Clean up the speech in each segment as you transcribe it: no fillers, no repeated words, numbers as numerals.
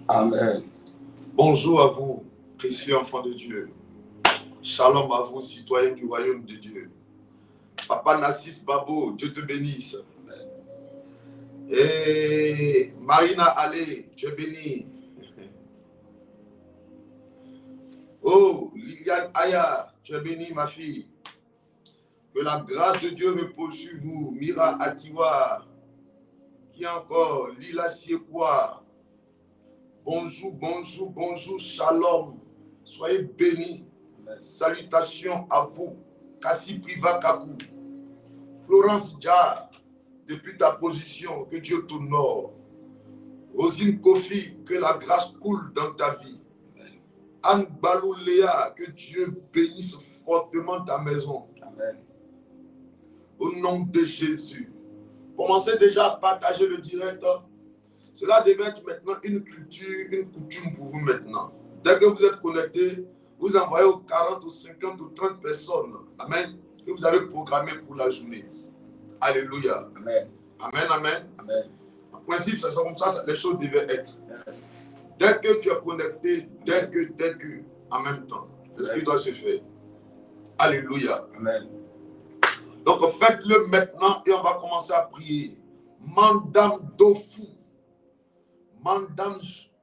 Amen. Bonjour à vous, précieux enfants de Dieu. Shalom à vous, citoyens du royaume de Dieu. Papa Nassis Babo, Dieu te bénisse. Amen. Et Marina Allé, tu es bénie. Oh, Liliane Aya, tu es bénie, ma fille. Que la grâce de Dieu repose sur vous. Mira Atiwa, qui encore? Lila Siekwa. Bonjour, bonjour, bonjour, shalom. Soyez bénis. Amen. Salutations à vous. Kassi Priva Kakou. Florence Dja, depuis ta position, que Dieu t'honore. Rosine Kofi, que la grâce coule dans ta vie. Amen. Anne Balou Léa, que Dieu bénisse fortement ta maison. Amen. Au nom de Jésus. Commencez déjà à partager le direct. Cela devait être maintenant une culture, une coutume pour vous maintenant. Dès que vous êtes connecté, vous envoyez aux 40, aux 50, aux 30 personnes. Amen. Que vous avez programmé pour la journée. Alléluia. Amen. Amen, amen. Amen. En principe, c'est comme ça les choses devaient être. Yes. Dès que tu es connecté, dès que, en même temps. C'est ce qui doit se faire. Alléluia. Amen. Donc faites-le maintenant et on va commencer à prier. Madame Dofu. Madame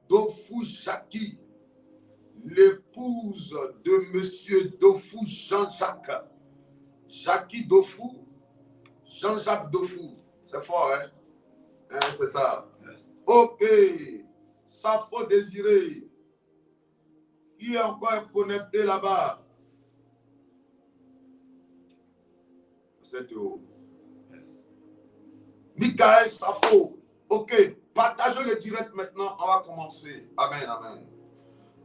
Dofu Jackie, l'épouse de Monsieur Dofu Jean-Jacques. Jackie Dofu, Jean-Jacques Dofu. C'est fort, hein? C'est ça. Yes. Ok. Safo Désiré. Qui est encore connecté là-bas? C'est tout. Yes. Michael Safo. Ok. Partagez le direct maintenant. On va commencer. Amen, amen.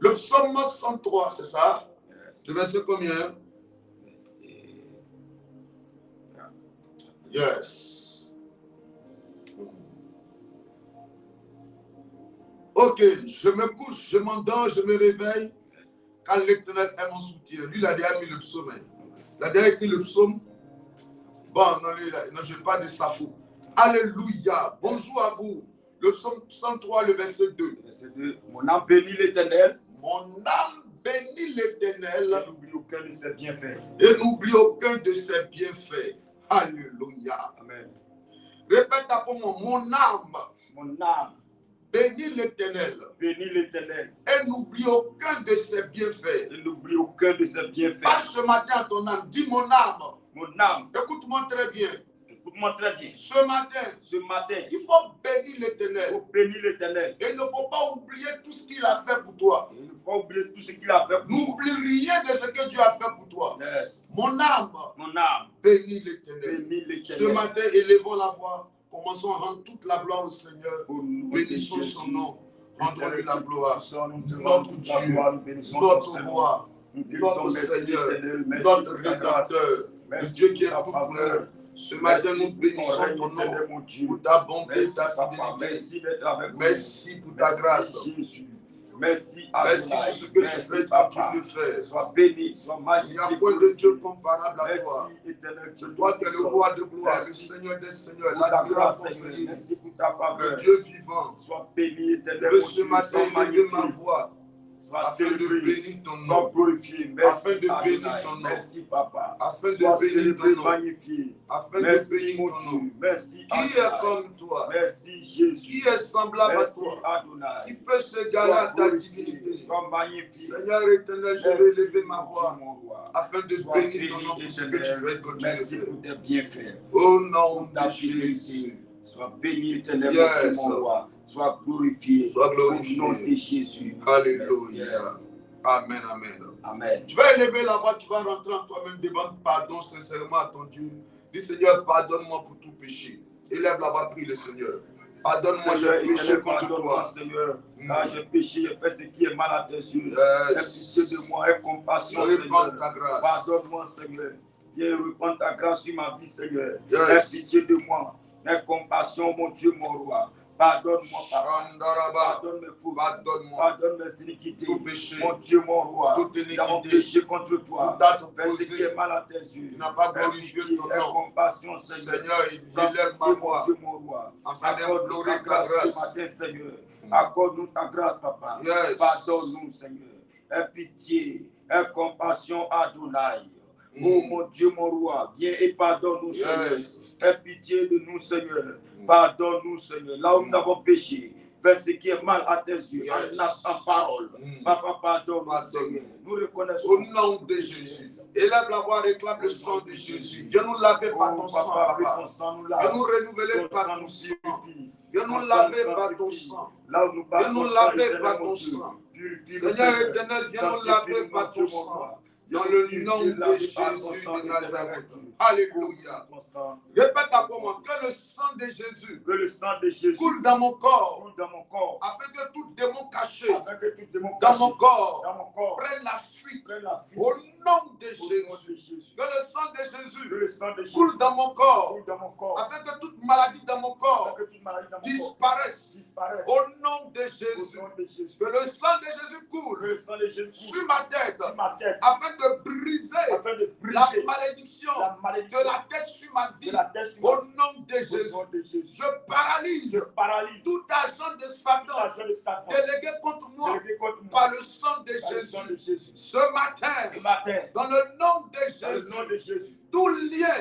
Le psaume 103, c'est ça? Yes. Le verset combien? Verset... Yes. Ok, je me couche, je m'endors, je me réveille, Yes. car l'Éternel est mon soutien. Lui, il a déjà mis le psaume. Il a déjà écrit le psaume. Bon, non, non je parle de Safo. Alléluia. Bonjour à vous. Le psaume 103, le verset 2. Verset 2. Mon âme bénit l'Éternel. Mon âme bénit l'Éternel. Et n'oublie aucun de ses bienfaits. Et n'oublie aucun de ses bienfaits. Alléluia. Amen. Répète après moi, mon âme Mon âme bénit l'Éternel. bénit l'Éternel. Et n'oublie aucun de ses bienfaits. Et n'oublie aucun de ses bienfaits. Passe ce matin à ton âme. Dis mon âme. Mon âme, Écoute-moi très bien. écoute-moi très bien. Ce matin, Ce matin, il faut bénir il l'Éternel. faut bénir l'Éternel. Et il ne faut pas oublier tout ce qu'il a fait pour toi. Il ne faut pas oublier tout ce qu'il a fait pour moi. N'oublie rien de ce que Dieu a fait pour toi. Yes. Mon âme Mon âme bénit l'Éternel. bénit Ce l'Éternel. matin, élevons la voix. Commençons à rendre toute la gloire au Seigneur. Au nom de Bénissons son Jésus. nom. Rendons-lui la gloire. Notre Notre Dieu, notre roi, notre Seigneur, notre Rédempteur, le Dieu qui est tout pour nous. Ce matin, nous bénissons ton nom pour ta bonté, ta fidélité. Merci d'être avec nous. Merci pour ta grâce. Jésus. Merci Merci pour ce que tu fais, que tu le fais. Sois béni, sois Il magnifié. n'y a point de Dieu comparable à Merci, toi. éternel C'est Dieu. toi qui es le roi de gloire, le Merci Seigneur des seigneurs, pour ta l'admirable grâce, Seigneur. conseiller, Merci pour ta faveur. le Dieu vivant. Sois béni, éternel. Que ce matin, élever ma voix Sois afin de célébré. bénir ton Sois nom, glorifié. afin Merci, de bénir Adonai. ton nom, Merci, Papa. afin de Sois bénir célébré, ton nom, magnifié. afin de Merci, bénir mon ton Dieu. nom. Merci, Qui est Adonai. comme toi? Merci, Jésus. Qui est semblable à Merci, toi? Qui Adonai. peut s'égaler à Sois ta glorifié. divinité? Sois magnifié. Seigneur éternel, je vais Merci, élever ma voix mon roi. afin de Sois bénir béni, ton nom pour ce que tu éternel. fais, que tu Merci le fais. pour tes bienfaits. Au nom Pour ta de fidélité. Jésus. Sois béni, éternel, Yes. mon roi. Sois glorifié. Sois glorifié. Au nom de Jésus. Alléluia. Yes. Amen, amen. Amen. Tu vas élever la voix, tu vas rentrer en toi-même, demande pardon sincèrement à ton Dieu. Dis Seigneur, pardonne-moi pour tout péché. Élève la voix, prie le Seigneur. Pardonne-moi, Seigneur, j'ai péché éternel, contre pardonne-moi, toi. Seigneur. Car j'ai péché, j'ai fait ce qui est mal à tes yeux. Aie Yes. pitié de moi, aie compassion, Je répands Seigneur. ta grâce. Pardonne-moi, Seigneur. Viens répandre ta grâce sur ma vie, Seigneur. Yes. Aie pitié de moi. Aie compassion, mon Dieu, mon roi. Pardonne-moi, Papa. Shandaraba. Pardonne mes fautes. Pardonne-moi Pardonne mes iniquités. tout péché, Mon Dieu, mon roi. toute Nous avons iniquité, péché contre toi. tout acte Fais ce posé. qui est mal à tes yeux. Tu n'as pas Aie glorifié pitié, ton aie nom. compassion, Seigneur. Seigneur, Sois élève ma pitié, mon voix Dieu, mon roi. afin Accorde d'implorer ta ta grâce ce grâce. matin, Seigneur. Accorde-nous ta grâce, Papa. Yes. Pardonne-nous, Seigneur. Aie pitié, aie compassion, Adonai. Oh mon Dieu, mon roi, viens et pardonne-nous, Seigneur. Aie pitié de nous, Seigneur. Pardonne-nous, Seigneur. Là où nous avons péché, fais ce qui est mal à tes yeux, en parole. Papa, pardonne-nous, Seigneur. Nous reconnaissons. Au nom de Jésus. Élève la voix, réclame le sang de Jésus. Viens nous laver par ton sang, Papa. Viens nous renouveler par ton sang. Viens nous laver par ton sang. Viens nous laver par ton sang. Seigneur éternel, viens nous laver par ton sang. Dans le nom de Jésus de Nazareth. Alléluia. Répète après moi, que le sang de Jésus, coule dans mon corps, afin que tout démon caché dans mon corps prenne la fuite. Au nom de Jésus. Que le sang de Jésus coule dans mon corps, afin que toute maladie dans mon corps disparaisse. Au nom de Jésus. Que le sang de Jésus coule sur ma tête, afin de briser la malédiction de la tête sur ma vie. Au nom de Jésus. Je paralyse tout agent de Satan délégué contre moi par le sang de Jésus. Ce matin, dans le nom de Jésus, tout lien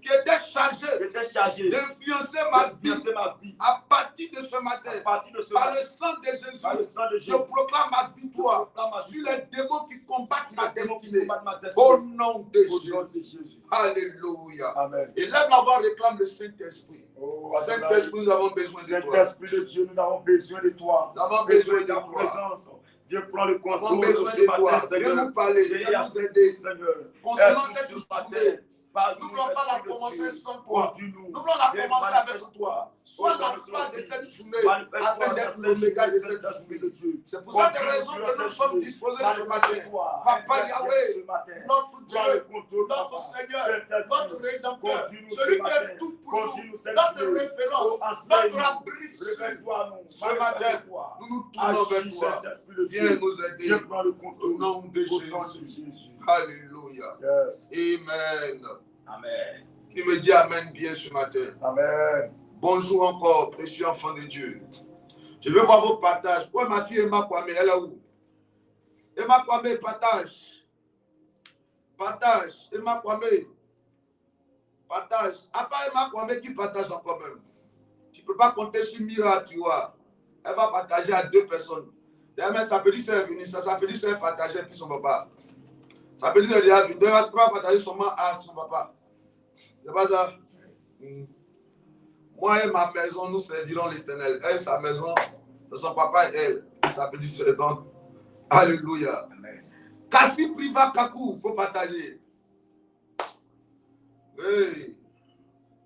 qui était chargé d'influencer ma vie à partir de ce matin, par le sang de Jésus, je proclame ma victoire sur les démons qui combattent ma destinée. Au nom de Jésus. Alléluia. Amen. Et lève la voix, réclame le Saint-Esprit. Saint-Esprit, nous avons besoin de toi. Saint-Esprit de Dieu, nous avons besoin de toi. Nous avons besoin de ta toi. présence. Dieu prend le Nous avons contrôle besoin ce de matin, toi. Seigneur. Viens nous parler, viens nous aider. Seigneur. Concernant cette journée, nous ne voulons pas la Esprit de commencer Dieu. sans toi. Conduis-nous. Nous voulons la Viens commencer avec manifeste-toi. toi. Sois la fin de cette journée afin d'être l'oméga de cette journée. C'est pour cette raison que nous sommes disposés ce matin. Papa Yahweh, notre Dieu, notre Seigneur, notre Rédempteur, celui qui est tout pour nous, notre référence, notre abri. Ce matin, nous nous tournons vers toi. Viens nous aider au nom de Jésus. Alléluia. Amen. Amen. Qui me dit Amen bien ce matin. Amen. Bonjour encore, précieux enfant de Dieu. Je veux voir vos partages. Où est ma fille Emma Kwame? Elle est où? Emma Kwame, partage. Partage. Emma Kwame. Partage. À part Emma Kwame qui partage encore même. Tu ne peux pas compter sur Mira, tu vois. Elle va partager à 2 personnes. D'ailleurs, sa petite soeur est venue. Sa petite soeur partageait puis son papa. Sa petite soeur est déjà venue. Donc, elle ne va pas partager seulement à son papa. C'est pas ça? Moi et ma maison, nous servirons l'Éternel. Elle, sa maison, c'est son papa et elle. Sa petite soeur. Donc, alléluia. Kassi Priva Kakou, il faut partager. Hey.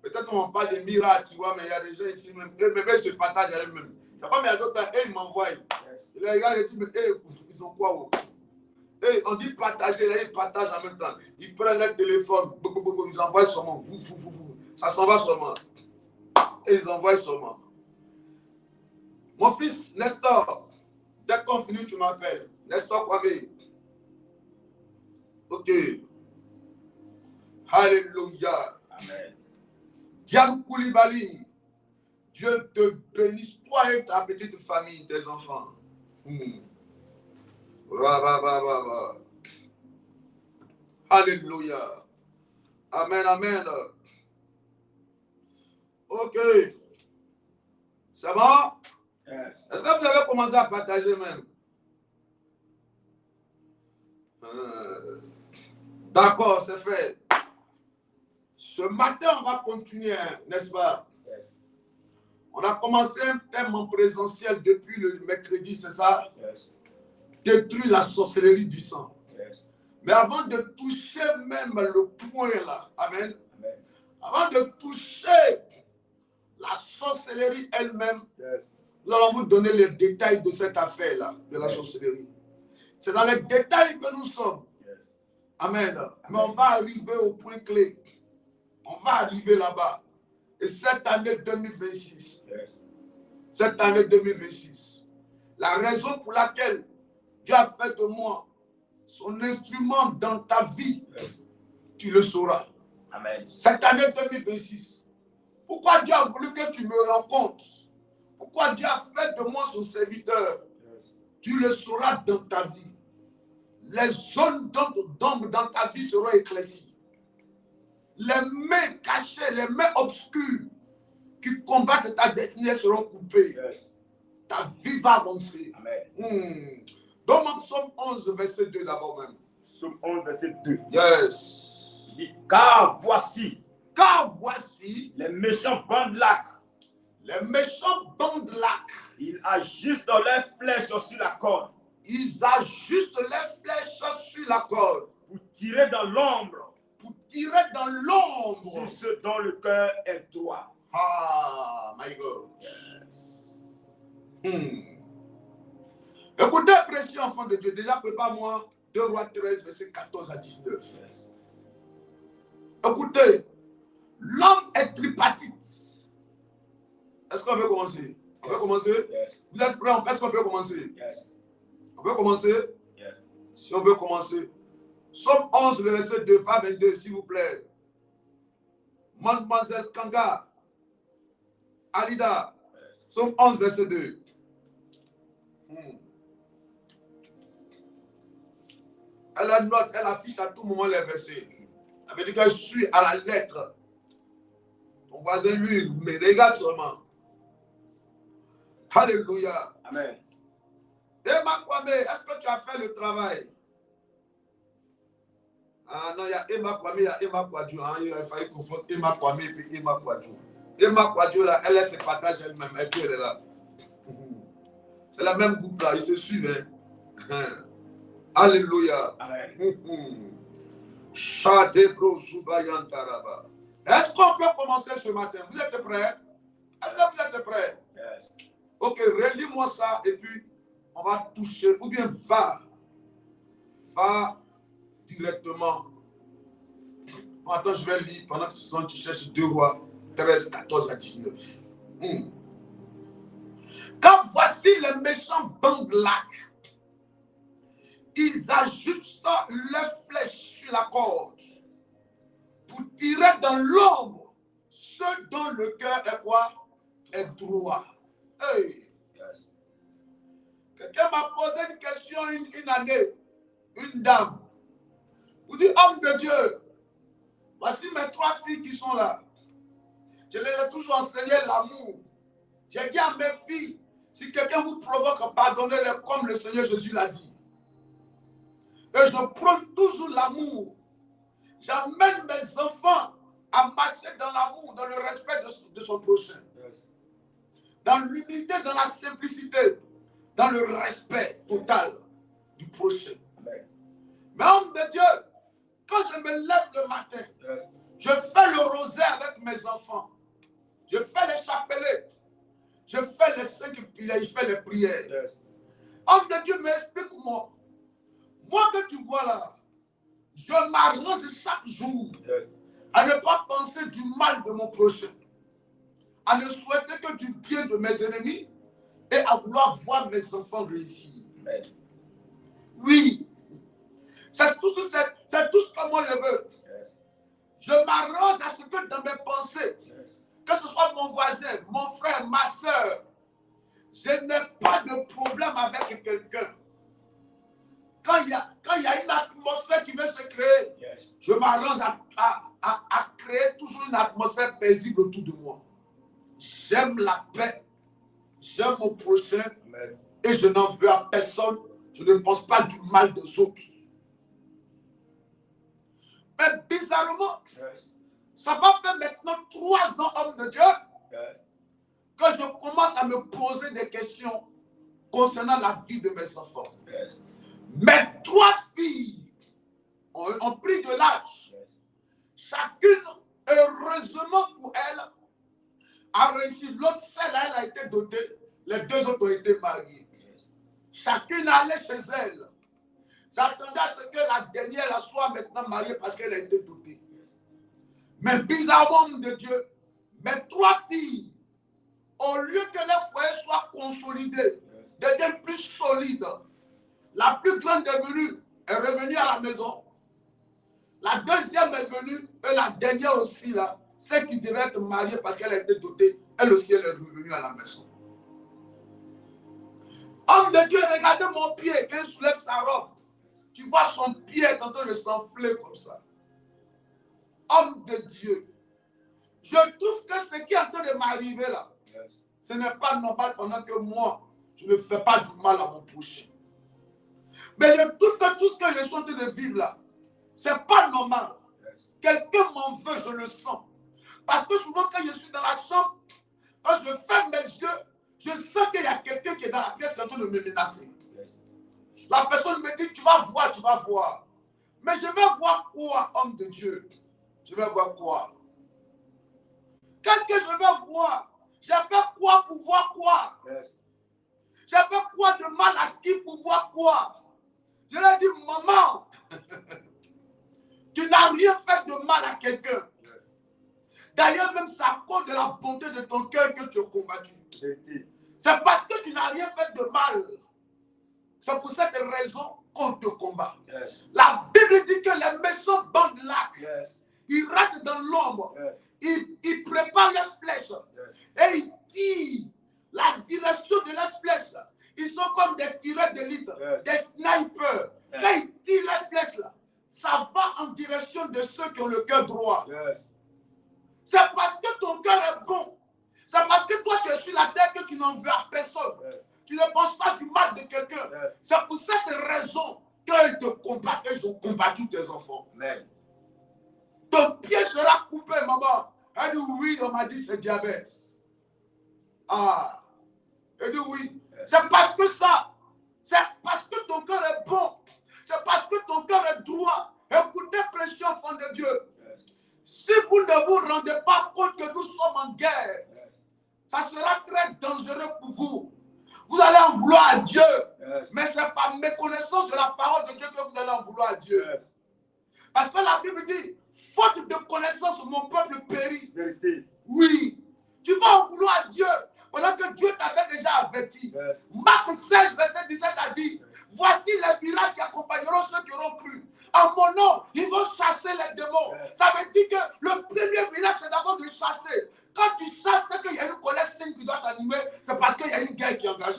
Peut-être on parle de miracles, tu vois, mais il y a des gens ici même. Eux-mêmes se partagent à eux-mêmes. C'est pas, mais il y a d'autres, ils m'envoient. Les gars, ils disent, mais ils ont quoi? Et on dit partager, là, ils partagent en même temps. Ils prennent leur téléphone, ils envoient seulement. Ça s'en va seulement. Et ils envoient seulement. Mon fils, Nestor, dès qu'on finit, tu m'appelles. Nestor Kwame. Ok. Alléluia. Amen. Diane Koulibaly, Dieu te bénisse, toi et ta petite famille, tes enfants. Alléluia. Amen, amen. Ok. C'est bon? Yes. Est-ce que vous avez commencé à partager même? D'accord, c'est fait. Ce matin, on va continuer, n'est-ce pas? Yes. On a commencé un thème en présentiel depuis le mercredi, c'est ça? Yes. Détruire la sorcellerie du sang. Yes. Mais avant de toucher même le point là, amen. Amen. Avant de toucher la sorcellerie elle-même, Yes. nous allons vous donner les détails de cette affaire-là, de la sorcellerie. C'est dans les détails que nous sommes. Yes. Amen. Mais on va arriver au point clé. On va arriver là-bas. Et cette année 2026, Yes. cette année 2026, la raison pour laquelle Dieu a fait de moi son instrument dans ta vie, Yes. tu le sauras. Amen. Cette année 2026, Pourquoi Dieu a voulu que tu me rencontres? Pourquoi Dieu a fait de moi son serviteur? Tu le sauras dans ta vie. Les zones d'ombre dans ta vie seront éclaircies. Les mains cachées, les mains obscures qui combattent ta destinée seront coupées. Ta vie va avancer. Amen. Dans Psaume 11, verset 2 d'abord même. Psaume 11, verset 2. Yes. Il dit, car voici les méchants bandent l'arc. Les méchants bandent l'arc. Ils ajustent leurs flèches sur la corde. Ils ajustent les flèches sur la corde. Pour tirer dans l'ombre. Pour tirer dans l'ombre. Sur ceux dont le cœur est droit. Ah, my God. Yes. Écoutez, précieux enfant de Dieu, déjà prépare-moi 2 Rois 13, verset 14 à 19. Yes. Écoutez, l'homme est tripartite. Est-ce qu'on peut commencer? On peut commencer? Yes. Vous êtes prêts? Est-ce qu'on peut commencer? Yes. On peut commencer? Yes. Si on peut commencer. Somme 11, le verset 2, pas 22, s'il vous plaît. Mademoiselle Kanga, Alida, yes. Somme 11, verset 2. Elle note, elle affiche à tout moment les versets. Elle veut dire que je suis à la lettre. Ton voisin, lui, me regarde seulement. Alléluia. Amen. Emma Kwame, est-ce que tu as fait le travail? Ah non, il y a Emma Kwame, il y a Emma Kwadjo. Hein? Il a failli confondre Emma Kwame et puis Emma Kwadjo. Emma Kwadjo, là, elle se partage elle-même. Et puis elle est là. C'est la même groupe là, ils se suivent. Hein? Alléluia. Amen. Est-ce qu'on peut commencer ce matin? Vous êtes prêts? Est-ce que vous êtes prêts? Yes. Ok, relis-moi ça et puis on va toucher. Ou bien va directement. Attends, je vais lire pendant que tu cherches 2 Rois 13, 14 à 19. Quand voici les méchants bandent l'arc, ils ajustent leurs flèches sur la corde pour tirer dans l'ombre ceux dont le cœur est quoi? Est droit. Hey. Yes. Quelqu'un m'a posé une question une année, une dame. Vous dites, homme de Dieu, voici mes 3 filles qui sont là. Je les ai toujours enseigné l'amour. J'ai dit à mes filles, si quelqu'un vous provoque, pardonnez-les comme le Seigneur Jésus l'a dit. Et je prône toujours l'amour. J'amène mes enfants à marcher dans l'amour, dans le respect de son prochain. Yes. Dans l'humilité, dans la simplicité, dans le respect total du prochain. Amen. Mais homme de Dieu, quand je me lève le matin, yes, je fais le rosaire avec mes enfants. Je fais les chapelets. Je fais les 5 piliers, je fais les prières. Yes. Homme de Dieu, mais explique-moi. Moi que tu vois là, je m'arrange chaque jour, yes, à ne pas penser du mal de mon prochain, à ne souhaiter que du bien de mes ennemis et à vouloir voir mes enfants réussir. Amen. Oui, c'est tout ce que moi je veux. Yes. Je m'arrange à ce que dans mes pensées, yes, que ce soit mon voisin, mon frère, ma soeur, je n'ai pas de problème avec quelqu'un. Quand il y a une atmosphère qui veut se créer, yes, je m'arrange à créer toujours une atmosphère paisible autour de moi. J'aime la paix, j'aime mon prochain. Amen. Et je n'en veux à personne. Je ne pense pas du mal des autres. Mais bizarrement, yes, ça va faire maintenant 3 ans, homme de Dieu, yes, que je commence à me poser des questions concernant la vie de mes enfants. Yes. Mes 3 filles ont pris de l'âge. Yes. Chacune, heureusement pour elle, a réussi. L'autre, celle elle a été dotée. Les 2 autres ont été mariées. Yes. Chacune allait chez elle. J'attendais à ce que la dernière la soit maintenant mariée parce qu'elle a été dotée. Yes. Mais bizarrement, de Dieu, mes 3 filles, au lieu que les foyers soient consolidés, yes, deviennent plus solides. La plus grande est venue, est revenue à la maison. La deuxième est venue, et la dernière aussi là, celle qui devait être mariée parce qu'elle a été dotée, elle aussi, elle est revenue à la maison. Homme de Dieu, regardez mon pied, quand il soulève sa robe. Tu vois son pied en train de s'enfler comme ça. Homme de Dieu. Je trouve que ce qui est en train de m'arriver là, ce n'est pas normal pendant que moi, je ne fais pas du mal à mon prochain. Mais je trouve que tout ce que je suis en train de vivre là, ce n'est pas normal. Quelqu'un m'en veut, je le sens. Parce que souvent quand je suis dans la chambre, quand je ferme mes yeux, je sens qu'il y a quelqu'un qui est dans la pièce qui est en train de me menacer. La personne me dit, tu vas voir, tu vas voir. Mais je vais voir quoi, homme de Dieu? Je vais voir quoi? Qu'est-ce que je vais voir? J'ai fait quoi pour voir quoi? J'ai fait quoi de mal à qui pour voir quoi? Je lui ai dit, maman, tu n'as rien fait de mal à quelqu'un. D'ailleurs, même c'est à cause de la bonté de ton cœur que tu as combattu. C'est parce que tu n'as rien fait de mal. C'est pour cette raison qu'on te combat. La Bible dit que les méchants bandent l'arc. Ils restent dans l'ombre. Ils préparent les flèches. Et ils tirent la direction de les flèches. Ils sont comme des tireurs d'élite, des snipers. Quand ils tirent les flèches, là, ça va en direction de ceux qui ont le cœur droit. C'est parce que ton cœur est bon. C'est parce que toi tu es sur la terre que tu n'en veux à personne. Tu ne penses pas du mal de quelqu'un. C'est pour cette raison qu'ils te combattent, qu'ils ont combattu tes enfants. Ton pied sera coupé, maman. Elle dit oui, on m'a dit c'est diabète. Ah. Elle dit oui. C'est parce que ça. C'est parce que ton cœur est bon. C'est parce que ton cœur est droit. Écoutez, précieux enfants de Dieu. Si vous ne vous rendez pas compte que nous sommes en guerre, ça sera très dangereux pour vous. Vous allez en vouloir à Dieu. Mais ce n'est pas méconnaissance de la parole de Dieu que vous allez en vouloir à Dieu. Parce que la Bible dit, faute de connaissance, mon peuple périt. Oui. Tu vas en vouloir à Dieu pendant que Dieu t'avait déjà averti. Marc 16, verset 17 a dit, voici les miracles qui accompagneront ceux qui auront cru. En mon nom, ils vont chasser les démons. Ça veut dire que le premier miracle, c'est d'abord de chasser. Quand tu chasses, c'est qu'il y a une colère saine qui doit t'animer. C'est parce qu'il y a une guerre qui est engagée.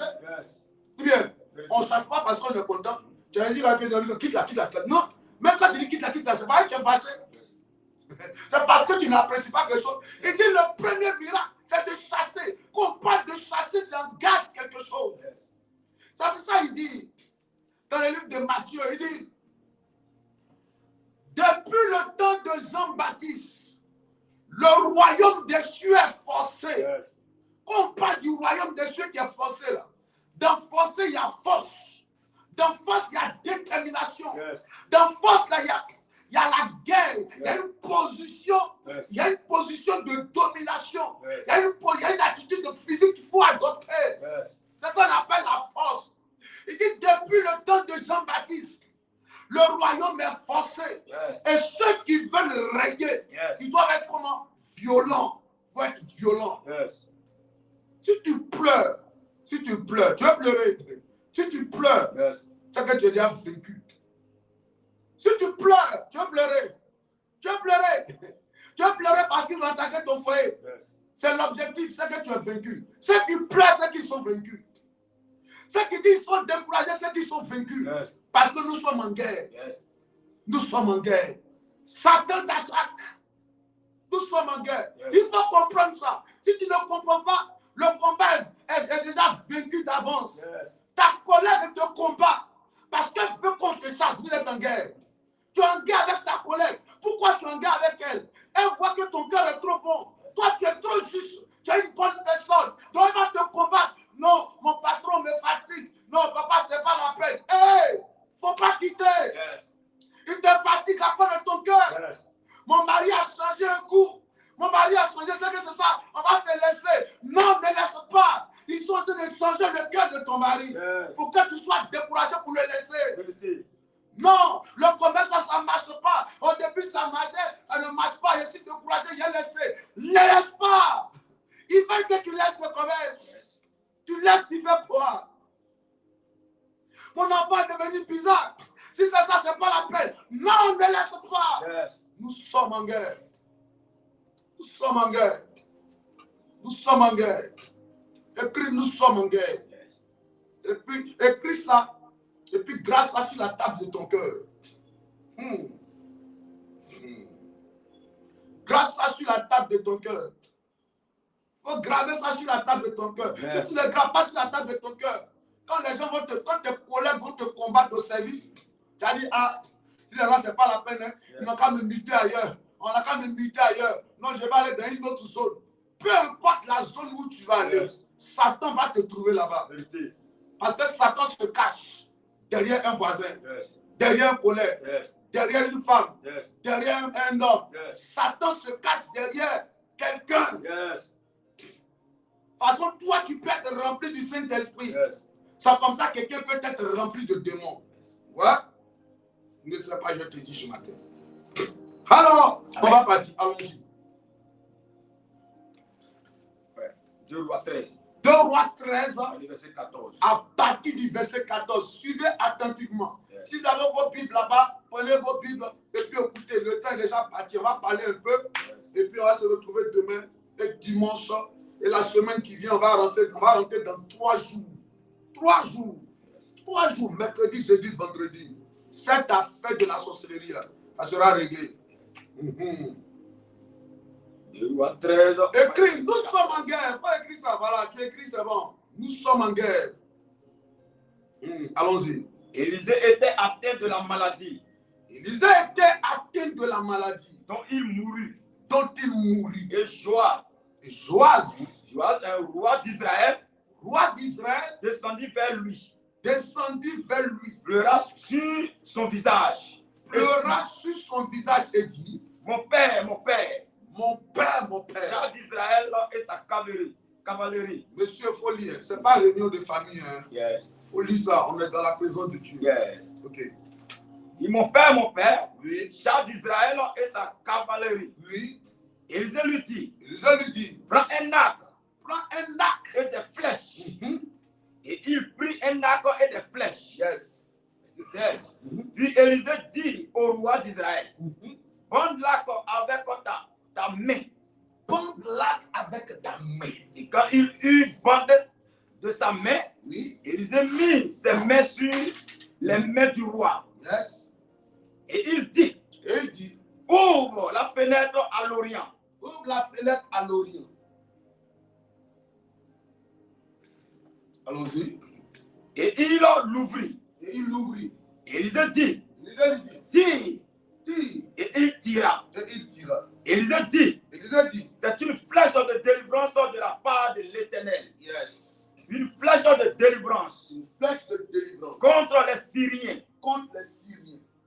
Très bien. On ne chasse pas parce qu'on est content. Tu vas dire à quelqu'un, quitte la. Non. Même quand tu dis quitte la, c'est pas que tu es fâché. C'est parce que tu n'apprécies pas quelque chose. Il dit le premier miracle, c'est de chasser. Quand on parle de chasser, ça engage quelque chose. C'est pour ça qu'il dit, dans le livre de Matthieu, il dit, depuis le temps de Jean-Baptiste, le royaume des cieux est forcé. Quand on parle du royaume des cieux qui est forcé, là, dans forcé, il y a force. Dans force, il y a détermination. Dans force, là, il y a la guerre. Il y a une position. Il y a une position de domination. Il y a une attitude physique qu'il faut adopter. C'est ça qu'on appelle la force. Il dit depuis le temps de Jean-Baptiste, le royaume est forcé. Et ceux qui veulent régner, ils doivent être comment? Violents. Il faut être violent. Si tu pleures, tu veux pleurer. Si tu pleures, c'est que tu es déjà vaincu. Si tu pleures, tu veux pleurer. Tu veux pleurer parce qu'ils vont attaquer ton foyer. C'est l'objectif, c'est que tu es vaincu. Ceux qui pleurent, c'est qu'ils sont vaincus. Ceux qui disent qu'ils sont découragés, c'est qu'ils sont vaincus. Parce que nous sommes en guerre. Nous sommes en guerre. Satan t'attaque. Nous sommes en guerre. Il faut comprendre ça. Si tu ne comprends pas, le combat est déjà vaincu d'avance. Ta colère te combat. Parce qu'elle veut qu'on te chasse. Vous êtes en guerre. Tu es en guerre avec ta collègue. Pourquoi tu es en guerre avec elle? Elle voit que ton cœur est trop bon. Toi, tu es trop juste. Tu es une bonne personne. Donc, elle va te combattre. Non, mon patron me fatigue. Non, papa, ce n'est pas la peine. Hé, il ne faut pas quitter. Il te fatigue à cause de ton cœur. Mon mari a changé un coup. Mon mari a changé, c'est que c'est ça. On va se laisser. Non, ne laisse pas. Ils sont en train de changer le cœur de ton mari. Pour que tu sois découragé pour le laisser. Non, le commerce, ça ne marche pas. Au début, ça marchait, ça ne marche pas. Je suis découragé, j'ai laissé. Ne laisse pas. Ils veulent que tu laisses le commerce. Tu laisses, tu fais quoi? Mon enfant est devenu bizarre. Si c'est ça, ce n'est pas la peine. Non, ne laisse pas. Nous sommes en guerre. Nous sommes en guerre. Nous sommes en guerre. Écris, nous sommes en guerre. Et puis, écris ça. Et puis, grâce ça sur la table de ton cœur. Grâce ça sur la table de ton cœur. Il faut graver ça sur la table de ton cœur. Si tu ne le graves pas sur la table de ton cœur, quand les gens vont quand tes collègues vont te combattre au service, tu as dit, ah, si c'est là, c'est pas la peine, hein. Ils n'ont qu'à me muter ailleurs. On n'a qu'à me muter ailleurs. Non, je vais aller dans une autre zone. Peu importe la zone où tu vas aller, Satan va te trouver là-bas. Parce que Satan se cache derrière un voisin, derrière un collègue, derrière une femme, derrière un homme. Satan se cache derrière quelqu'un. De toute façon, toi, tu peux être rempli du Saint-Esprit. C'est comme ça que quelqu'un peut être rempli de démons. Ouais? Ne sais pas, je te dis ce matin. Alors, on va partir. Allons-y. 2 Rois 13. 2 Rois 13, Verset 14. à partir du verset 14. Suivez attentivement. Si vous avez vos Bibles là-bas, prenez vos Bibles et puis écoutez, le temps est déjà parti. On va parler un peu et puis on va se retrouver demain et dimanche. Et la semaine qui vient, on va rentrer dans 3 jours. 3 jours. 3 jours, mercredi, jeudi, vendredi. Cette affaire de la sorcellerie, là, ça sera réglé. 2 Rois 13. Écris, nous sommes en guerre. Il faut écrire ça, voilà, tu écris, c'est bon. Nous sommes en guerre. Allons-y. Élisée était atteint de la maladie. Élisée était atteint de la maladie. Dont il mourut. Et Joas, un roi d'Israël, descendit vers lui. Pleura sur son visage. Et dit, mon père. Char d'Israël et sa cavalerie. Monsieur, il faut lire. Ce n'est pas réunion de famille. Hein. Yes. Il faut lire ça. On est dans la présence de Dieu. Yes. Ok. Dit mon père. Oui. Char d'Israël et sa cavalerie. Oui. Élisée lui dit, prends un arc et des flèches. Et il prit un arc et des flèches. Yes. Puis Élisée dit au roi d'Israël, bande l'arc avec ta main. Bande l'arc avec ta main. Et quand il eut bandé de sa main, oui. Élisée mit ses mains sur les mains du roi. Yes. Et il dit, ouvre la fenêtre à l'Orient. Allons-y. Et il l'ouvrit. Élisée dit, tire. Et il tira. Élisée dit, c'est une flèche de délivrance de la part de l'Éternel. Yes. Une flèche de délivrance. Contre les Syriens.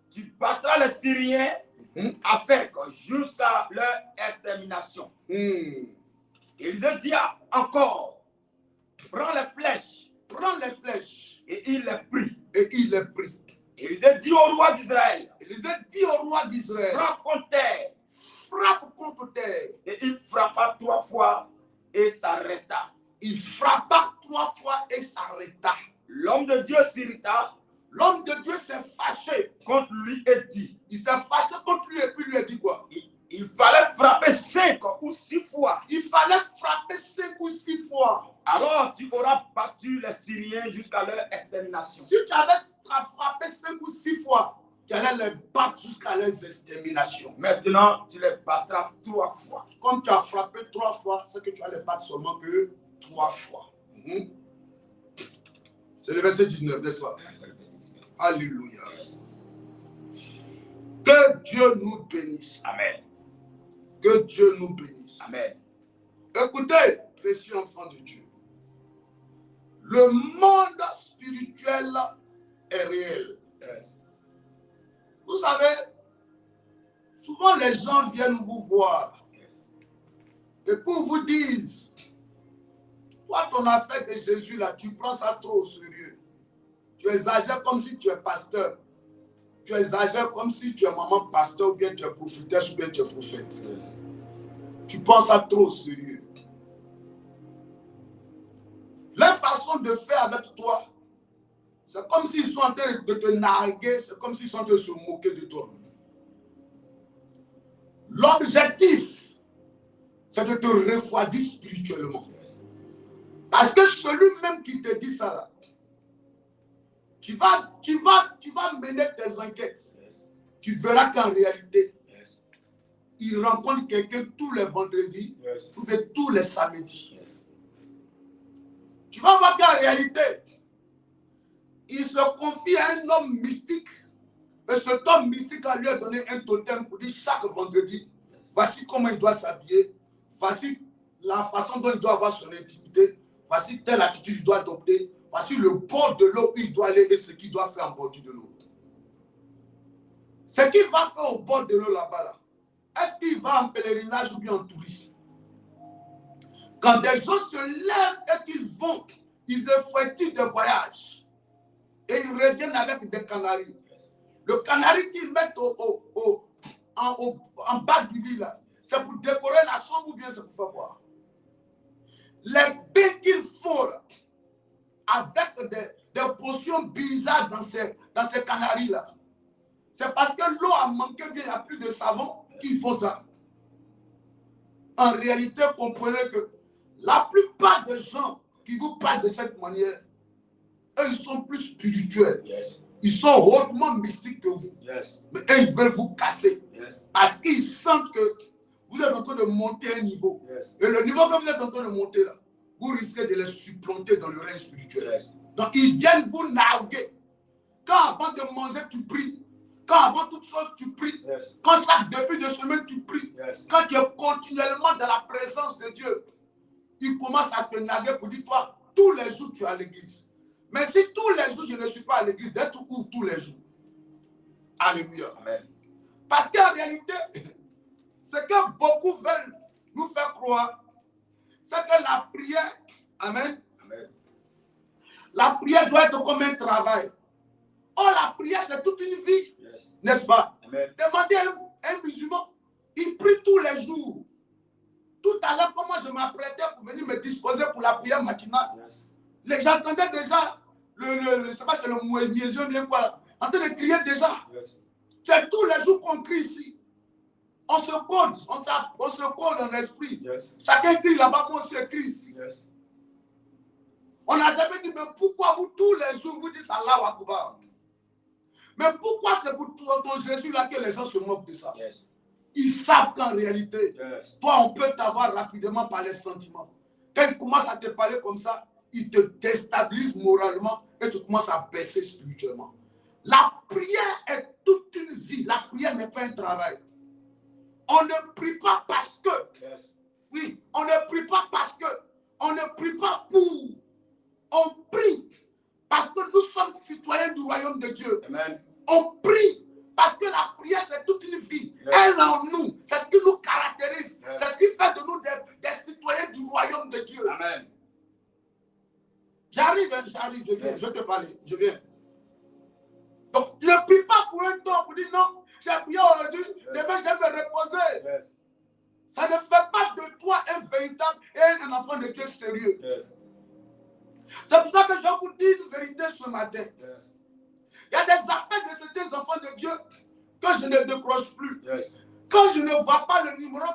Tu battras les Syriens avec jusqu'à leur extermination. Élisée dit encore, prends les flèches. Et il les prit. Élisée dit au roi d'Israël, frappe contre terre. Et il frappa 3 fois et s'arrêta. L'homme de Dieu s'irrita. L'homme de Dieu s'est fâché contre lui et dit, il s'est fâché contre lui et puis lui a dit quoi? Il fallait frapper 5 ou 6 fois. Alors tu auras battu les Syriens jusqu'à leur extermination. Si tu avais frappé 5 ou 6 fois, tu allais les battre jusqu'à leur extermination. Maintenant, tu les battras 3 fois. Comme tu as frappé 3 fois, c'est que tu vas les battre seulement que 3 fois. C'est le verset 19, n'est-ce pas? Alléluia. Yes. Que Dieu nous bénisse. Amen. Que Dieu nous bénisse. Amen. Écoutez, précieux enfants de Dieu. Le monde spirituel est réel. Yes. Vous savez, souvent les gens viennent vous voir. Yes. Et pour vous dire, toi, ton affaire de Jésus, là, tu prends ça trop au sérieux. Tu exagères comme si tu es pasteur. Tu exagères comme si tu es maman pasteur ou bien tu es prophétesse ou bien tu es prophète. Yes. Tu prends ça trop au sérieux. Leur façon de faire avec toi, c'est comme s'ils sont en train de te narguer, c'est comme s'ils sont en train de se moquer de toi. L'objectif c'est de te refroidir spirituellement. Parce que celui-même qui te dit ça, là, tu vas mener tes enquêtes. Tu verras qu'en réalité, il rencontre quelqu'un tous les vendredis ou bien tous les samedis. Tu vas voir qu'en réalité, il se confie à un homme mystique. Et cet homme mystique a lui a donné un totem pour dire chaque vendredi, voici comment il doit s'habiller, voici la façon dont il doit avoir son intimité, voici telle attitude qu'il doit adopter, voici le bord de l'eau où il doit aller et ce qu'il doit faire en bordure de l'eau. Ce qu'il va faire au bord de l'eau là-bas, là, est-ce qu'il va en pèlerinage ou bien en tourisme? Quand des gens se lèvent et qu'ils vont, ils effectuent des voyages et ils reviennent avec des canaris. Le canari qu'ils mettent en bas du lit, là, c'est pour décorer la chambre ou bien c'est pour faire boire. Les bains qu'il faut là, avec des potions bizarres dans ces canaris-là, c'est parce que l'eau a manqué, il n'y a plus de savon qu'ils font ça. En réalité, comprenez que la plupart des gens qui vous parlent de cette manière, eux, ils sont plus spirituels. Ils sont hautement mystiques que vous. Mais eux, ils veulent vous casser. Parce qu'ils sentent que vous êtes en train de monter un niveau. Et le niveau que vous êtes en train de monter là, vous risquez de les supplanter dans le règne spirituel. Donc, ils viennent vous narguer. Quand avant de manger, tu pries. Quand avant toute chose, tu pries. Quand chaque début de semaine, tu pries. Quand tu es continuellement dans la présence de Dieu, ils commencent à te narguer pour dire, toi, tous les jours, tu es à l'église. Mais si tous les jours, je ne suis pas à l'église, d'être où tous les jours? Alléluia. Amen. Parce qu'en réalité, ce que beaucoup veulent nous faire croire, c'est que la prière, amen, la prière doit être comme un travail. Oh, la prière, c'est toute une vie, n'est-ce pas? Amen. Demandez à un musulman, il prie tous les jours. Tout à l'heure, comment je m'apprêtais pour venir me disposer pour la prière matinale. J'entendais déjà, je ne sais pas si c'est le muezzin bien quoi, là, en train de crier déjà. C'est tous les jours qu'on crie ici. On se code, on se code en esprit. Chacun crie là-bas, moi aussi je crie ici. On n'a jamais dit, mais pourquoi vous tous les jours vous dites Allahu Akbar? Mais pourquoi c'est pour ton Jésus là que les gens se moquent de ça? Ils savent qu'en réalité, toi on peut t'avoir rapidement par les sentiments. Quand ils commencent à te parler comme ça, ils te déstabilisent moralement et tu commences à baisser spirituellement. La prière est toute une vie. La prière n'est pas un travail. On ne prie pas parce que. Oui, on ne prie pas parce que. On ne prie pas pour. On prie parce que nous sommes citoyens du royaume de Dieu. Amen. On prie parce que la prière c'est toute une vie. Elle en nous. C'est ce qui nous caractérise. C'est ce qui fait de nous des citoyens du royaume de Dieu. Amen. J'arrive, je viens, je vais te parler, je viens. Donc, ne prie pas pour un temps, pour dire non, j'ai prié aujourd'hui, demain je vais me reposer. Ça ne fait pas de toi un véritable et un enfant de Dieu sérieux. C'est pour ça que je vous dis une vérité ce matin. Il y a des appels de certains enfants de Dieu que je ne décroche plus. Quand je ne vois pas le numéro,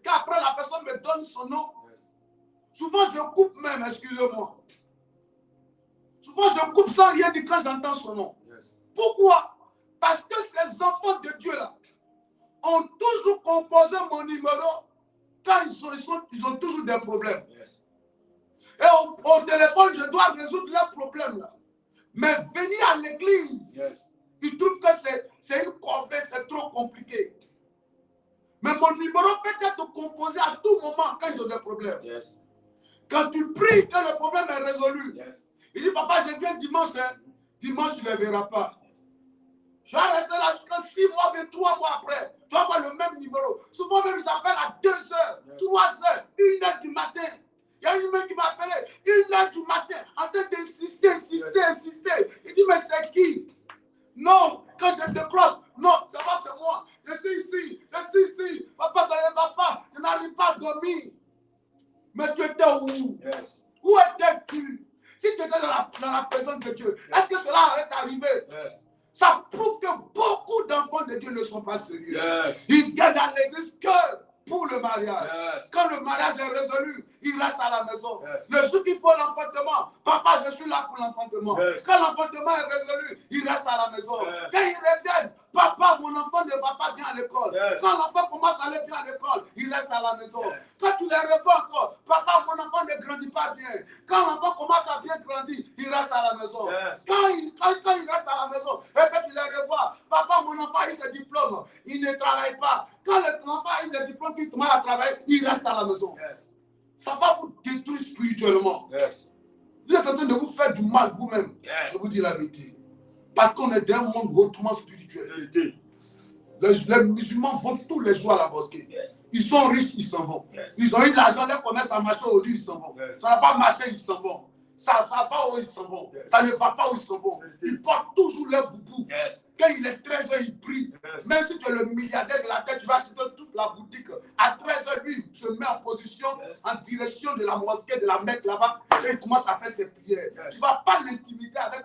qu'après la personne me donne son nom, souvent je coupe même, excusez-moi. Souvent, je coupe sans rien dire quand j'entends son nom. Pourquoi? Parce que ces enfants de Dieu-là ont toujours composé mon numéro quand ils ont toujours des problèmes. Et au téléphone, je dois résoudre leurs problèmes-là. Mais venir à l'église, ils trouvent que c'est une corvée, c'est trop compliqué. Mais mon numéro peut être composé à tout moment quand ils ont des problèmes. Quand tu pries, que le problème est résolu. Il dit, papa, je viens dimanche. Dimanche, tu ne les verras pas. Je vais rester là jusqu'à 6 mois, mais 3 mois après. Tu vas avoir le même numéro. Souvent même, ils s'appellent à 2 heures, 3 heures, 1 heure du matin. Il y a une mec qui m'a appelé 1 heure du matin, en train d'insister. Il dit, mais c'est qui? Non, quand je décroche, non, ça va, c'est moi. Je suis ici. Papa, ça ne va pas. Je n'arrive pas à dormir. Mais tu étais où? Où étais-tu? Si tu étais dans la présence de Dieu, est-ce que cela aurait arrivé? Ça prouve que beaucoup d'enfants de Dieu ne sont pas sérieux. Ils viennent dans l'église que pour le mariage. Yes. Quand le mariage est résolu, il reste à la maison. Yes. Le jour qu'il faut l'enfantement, papa, je suis là pour l'enfantement. Yes. Quand l'enfantement est résolu, il reste à la maison. Yes. Quand ils reviennent, papa, mon enfant ne va pas bien à l'école. Yes. Quand l'enfant commence à aller bien à l'école, il reste à la maison. Yes. Quand tu les revois encore, papa, mon enfant ne grandit pas bien. Quand l'enfant commence à bien grandir, il reste à la maison. Yes. Quand il reste à la maison et que tu les revois, papa, mon enfant a eu ses diplômes, il ne travaille pas. Quand l'enfant a eu des diplômes, il commence à travailler, il reste à la maison. Yes. Ça va vous détruire spirituellement. Yes. Vous êtes en train de vous faire du mal vous-même. Yes. Je vous dis la vérité. Parce qu'on est dans un monde hautement spirituel. Vérité. Les musulmans vont tous les jours à la mosquée. Yes. Ils sont riches, ils s'en vont. Yes. Ils ont eu l'argent, les commerces à marcher aujourd'hui, ils s'en vont. Yes. Ça n'a pas marché, ils s'en vont. Ça va où ils s'en vont. Yes. Ça ne va pas où ils s'en vont. Ils portent toujours leur boubou. Yes. Quand il est 13h, ils prient. Yes. Même si tu es le milliardaire de la tête, tu vas acheter toute la boutique. À 13h, lui, il se met en position, Yes. en direction de la mosquée, de la Mecque là-bas. Et il commence à faire ses prières. Yes. Tu ne vas pas l'intimider avec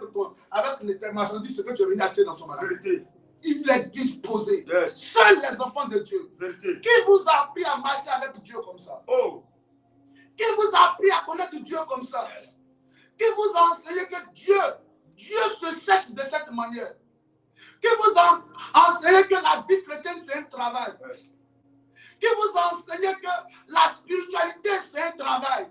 les marchandises, ce que tu es venu acheter dans son magasin. Vérité. Il est disposé. Yes. Seuls les enfants de Dieu. Vérité. Qui vous a appris à marcher avec Dieu comme ça? Oh. Qui vous a appris à connaître Dieu comme ça? Yes. Qui vous a enseigné que Dieu se cherche de cette manière? Qui vous a enseigné que la vie chrétienne c'est un travail? Yes. Qui vous a enseigné que la spiritualité c'est un travail?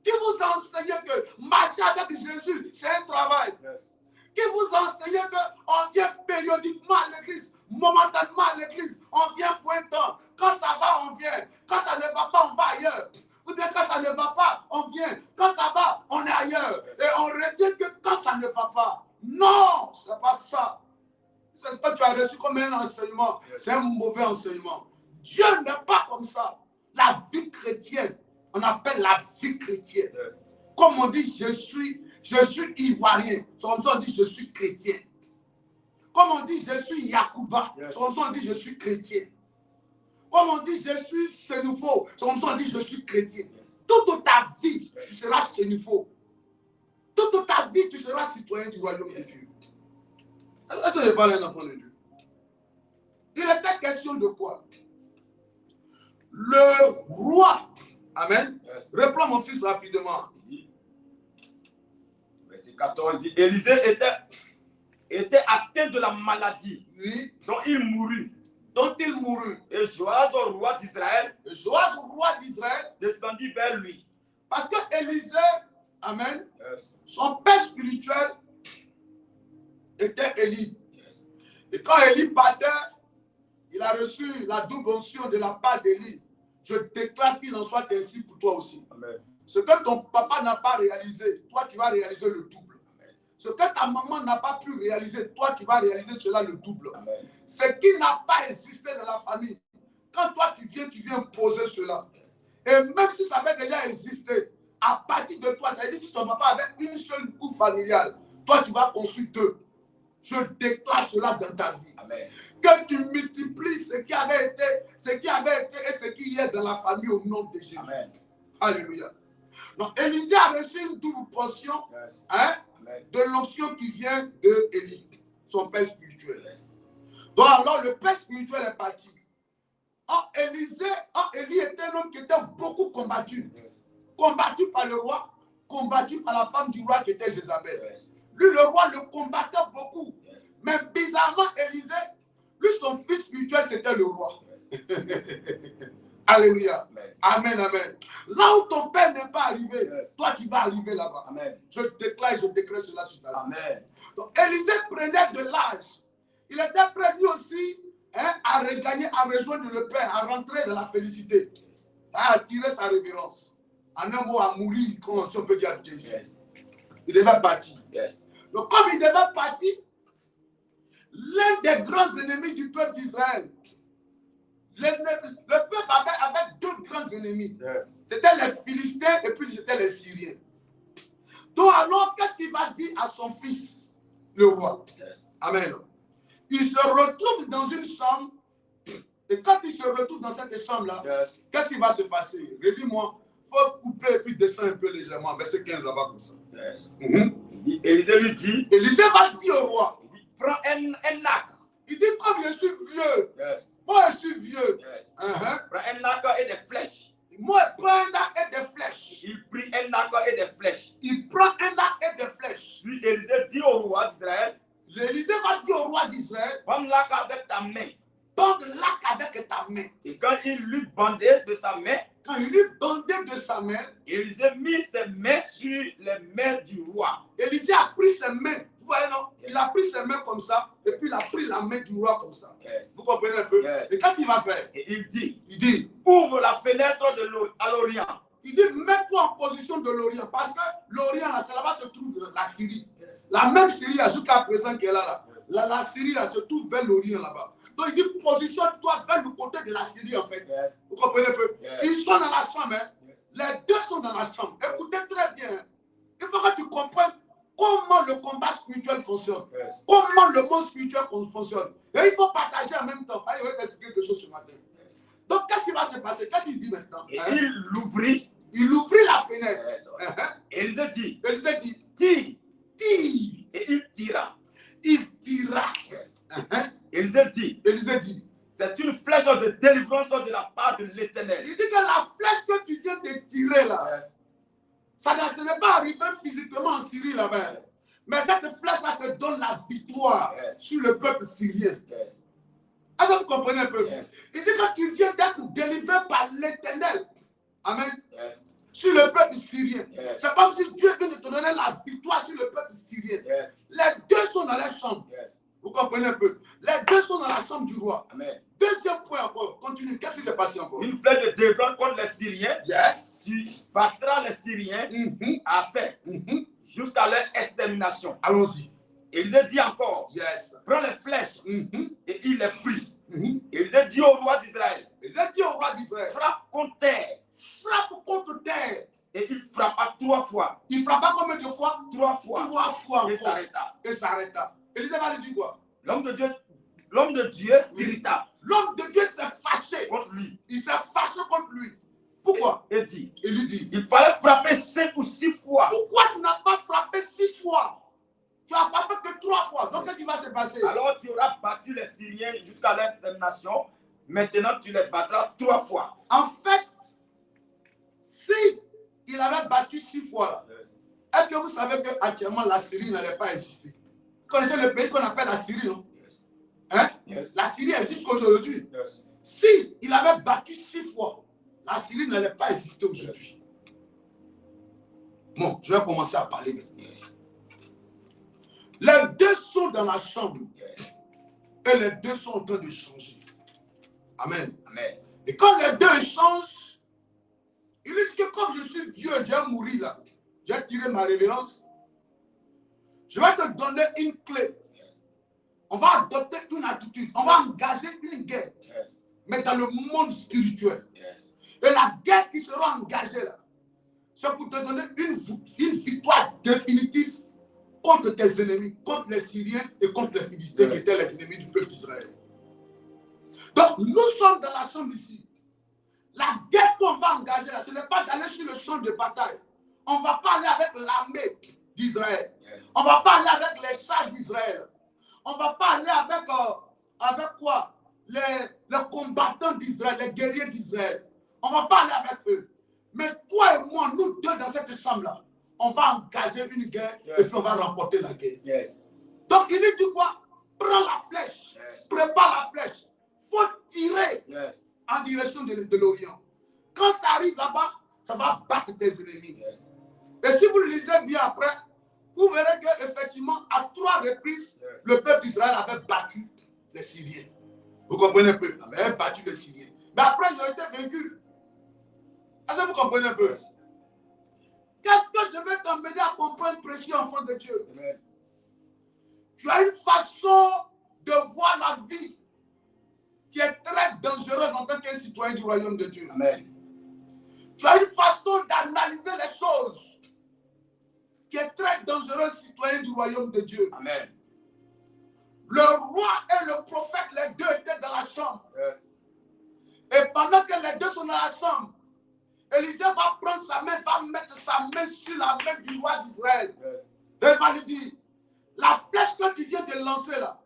Qui vous a enseigné que marcher avec Jésus c'est un travail? Yes. Qui vous a enseigné qu'on vient périodiquement à l'église, momentanément à l'église, on vient pour un temps. Quand ça va, on vient. Quand ça ne va pas, on va ailleurs. Ou bien quand ça ne va pas, on vient. Quand ça va, on est ailleurs. Et on revient que quand ça ne va pas. Non, ce n'est pas ça. C'est ce que tu as reçu comme un enseignement. C'est un mauvais enseignement. Dieu n'est pas comme ça. La vie chrétienne, on appelle la vie chrétienne. Yes. Comme on dit, je suis ivoirien. C'est comme ça on dit, je suis chrétien. Comme on dit, je suis Yacouba. Yes. C'est comme ça on dit, je suis chrétien. Comme on dit, je suis Sénoufo. C'est comme ça on dit, je suis chrétien. Yes. Toute ta vie, tu seras Sénoufo. Toute ta vie, tu seras citoyen du royaume de Dieu. Est-ce que je parle à un enfant de Dieu? Il était question de quoi? Le roi. Amen. Yes. Reprends mon fils rapidement. Il dit, verset 14, il dit, Élisée était atteint de la maladie Oui. dont il mourut. Dont il mourut. Et Joas, roi d'Israël, Joas, roi d'Israël, descendit vers lui. parce que Élisée, amen, Yes. son père spirituel était Élie. Yes. Et quand Élie partait, il a reçu la double onction de la part d'Élie. Je déclare qu'il en soit ainsi pour toi aussi. Amen. Ce que ton papa n'a pas réalisé, toi tu vas réaliser le double. Amen. Ce que ta maman n'a pas pu réaliser, toi tu vas réaliser cela le double. Amen. Ce qui n'a pas existé dans la famille, quand toi tu viens poser cela. Yes. Et même si ça avait déjà existé, à partir de toi, ça veut dire si ton papa avait une seule cour familiale, toi tu vas construire deux. Je déclare cela dans ta vie. Amen. Que tu multiplies ce qui avait été et ce qui est dans la famille au nom de Jésus. Amen. Alléluia. Donc Élisée a reçu une double portion, Yes. hein, Amen. de l'onction qui vient de Élie, son père spirituel. Yes. Donc alors le père spirituel est parti. Élie était un homme qui était beaucoup combattu. Yes. Combattu par le roi, combattu par la femme du roi qui était Jézabel. Yes. Lui, le roi le combattait beaucoup. Yes. Mais bizarrement, Élisée, lui, son fils spirituel, c'était le roi. Yes. Alléluia. Amen. Amen, amen. Là où ton père n'est pas arrivé, Yes. toi, tu vas arriver là-bas. Amen. Je déclare et je décrète cela sur ta vie. Amen. Donc, Élisée prenait de l'âge. Il était prêt lui aussi, hein, à regagner, à rejoindre le Père, à rentrer dans la félicité, Yes. à attirer sa révérence. En un mot, à mourir, comme on peut dire ici. Yes. Il devait partir. Yes. Donc, comme il devait partir, l'un des grands ennemis du peuple d'Israël, le peuple avait deux grands ennemis. Yes. C'était les Philistins et puis c'était les Syriens. Donc alors, qu'est-ce qu'il va dire à son fils, le roi? Yes. Amen. Il se retrouve dans une chambre. Et quand il se retrouve dans cette chambre-là, Yes. qu'est-ce qui va se passer? Relis-moi. Il faut couper et puis descendre un peu légèrement. Verset 15 là-bas comme ça. Yes. Mhm. Il dit, Élisée lui dit, Élisée va dire au roi, il dit, prends un arc Il dit comme je suis vieux. Yes. Moi, je suis vieux. Yes. Uh-huh. Prends un arc et des flèches. Moi, je prends un arc et des flèches. Il prit un arc et des flèches. Il prend un arc et des flèches. Puis Élisée dit au roi d'Israël, L'Élysée va dire au roi d'Israël, prends l'arc avec ta main. bande l'arc avec ta main. Et quand il lui bandait de sa main, Quand il lui bandait de sa main, Élisée mit ses mains sur les mains du roi. Élisée a pris ses mains. Vous voyez, non? Il a pris ses mains comme ça, et puis il a pris la main du roi comme ça. Yes. Vous comprenez un peu? Yes. Et qu'est-ce qu'il va faire? Et il dit, Ouvre la fenêtre à l'Orient. Il dit, mets-toi en position de l'Orient. Parce que l'Orient, là, c'est là-bas se trouve la Syrie. Yes. La même Syrie, jusqu'à présent qu'elle est là. La Syrie, là, se trouve vers l'Orient, là-bas. Donc, il dit, positionne-toi vers le côté de la Syrie, en fait. Yes. Vous comprenez un peu? Yes. Ils sont dans la chambre, hein? Yes. Les deux sont dans la chambre. Écoutez très bien. Il faut que tu comprennes comment le combat spirituel fonctionne. Yes. Comment le monde spirituel fonctionne. Et il faut partager en même temps. Ah, je vais t'expliquer quelque chose ce matin. Yes. Donc, qu'est-ce qui va se passer? Qu'est-ce qu'il dit maintenant? Et hein? il l'ouvrit. Il ouvrit la fenêtre. Yes. Uh-huh. Élisée dit, Élisée dit, tire. tire. Et il tira. Il tira. Yes. Uh-huh. Élisée dit, Élisée dit, c'est une flèche de délivrance de la part de l'Éternel. il dit que la flèche que tu viens de tirer là, Yes. ce n'est pas arrivé physiquement en Syrie là-bas. Yes. Mais cette flèche-là te donne la victoire Yes. sur le peuple syrien. Yes. Est-ce que vous comprenez un peu? Yes. Il dit que tu viens d'être délivré par l'Éternel. Amen. Yes. Sur le peuple syrien. Yes. C'est comme si Dieu vient de te donner la victoire sur le peuple syrien. Yes. Les deux sont dans la chambre. Yes. Vous comprenez un peu? Les deux sont dans la chambre du roi. Amen. Deuxième point encore. Continue. Qu'est-ce qui s'est passé encore? Une flèche de délivrance contre les Syriens. Yes. Tu battras les Syriens à faire jusqu'à leur extermination. Allons-y. Élisée dit encore, Yes. prends les flèches et il les prit. Élisée dit au roi d'Israël, Ils ont dit au roi d'Israël, frappe contre terre. frappe contre terre. Et il frappa 3 fois. Il frappa combien de fois? 3 fois. 3 fois Et encore. s'arrêta. Et s'arrêta. Élisée va lui dire quoi? L'homme de Dieu s'irrita L'homme de Dieu s'est fâché. contre lui. Il s'est fâché contre lui. Pourquoi? Et dit, Il lui dit, il fallait frapper 5 ou 6 fois. pourquoi tu n'as pas frappé 6 fois? Tu as frappé que 3 fois. Donc qu'est-ce qui va se passer? Alors tu auras battu les Syriens jusqu'à leur extermination. Maintenant tu les battras 3 fois. En fait, si il avait battu 6 fois, Yes. est-ce que vous savez qu'actuellement la Syrie n'allait pas exister? Vous connaissez le pays qu'on appelle la Syrie, non? Yes. Hein? Yes. La Syrie existe qu'aujourd'hui. Yes. Si il avait battu 6 fois, la Syrie n'allait pas exister aujourd'hui. Bon, je vais commencer à parler maintenant. Yes. Les deux sont dans la chambre Yes. et les deux sont en train de changer. Amen. Amen. Et quand les deux changent, il dit que comme je suis vieux, je vais mourir là. J'ai tiré ma révérence. Je vais te donner une clé. Yes. On va adopter une attitude. On va engager une guerre. Yes. Mais dans le monde spirituel. Yes. Et la guerre qui sera engagée là, c'est pour te donner une victoire définitive contre tes ennemis, contre les Syriens et contre les Philistins qui étaient les ennemis du peuple d'Israël. Donc, nous sommes dans la chambre ici. La guerre qu'on va engager là, ce n'est pas d'aller sur le champ de bataille. On ne va pas aller avec l'armée d'Israël. Yes. On ne va pas aller avec les chars d'Israël. On ne va pas aller avec quoi? Les combattants d'Israël, les guerriers d'Israël. On ne va pas aller avec eux. Mais toi et moi, nous deux dans cette chambre-là, on va engager une guerre et puis on va remporter la guerre. Yes. Donc il lui dit quoi? Prends la flèche. Yes. Prépare la flèche. Il faut tirer Yes. en direction de l'Orient. Quand ça arrive là-bas, ça va battre tes ennemis. Yes. Et si vous le lisez bien après, vous verrez qu'effectivement, à 3 reprises, Yes. le peuple d'Israël avait battu les Syriens. Vous comprenez un peu? Il avait battu les Syriens. Mais après, ils ont été vaincus. Est-ce que vous comprenez un peu? Yes. Qu'est-ce que je vais t'emmener à comprendre, précieux enfant de Dieu? Amen. Tu as une façon de voir la vie qui est très dangereuse en tant qu'un citoyen du royaume de Dieu. Amen. Tu as une façon d'analyser les choses qui est très dangereuse, citoyen du royaume de Dieu. Amen. Le roi et le prophète, les deux étaient dans la chambre. Yes. Et pendant que les deux sont dans la chambre, Élisée va prendre sa main, va mettre sa main sur la main du roi d'Israël. Yes. Et va lui dire, la flèche que tu viens de lancer là,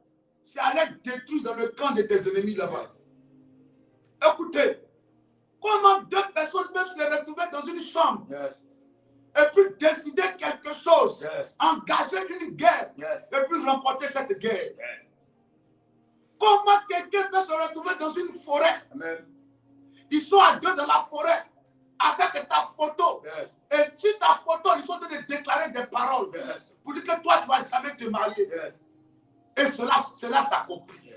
c'est allé allait détruire dans le camp de tes ennemis là-bas. Écoutez, comment deux personnes peuvent se retrouver dans une chambre et puis décider quelque chose, engager une guerre et puis remporter cette guerre. Comment quelqu'un peut se retrouver dans une forêt? Ils sont à deux dans la forêt avec ta photo. Et sur ta photo, ils sont en train de déclarer des paroles pour dire que toi, tu ne vas jamais te marier. Et cela s'accomplit.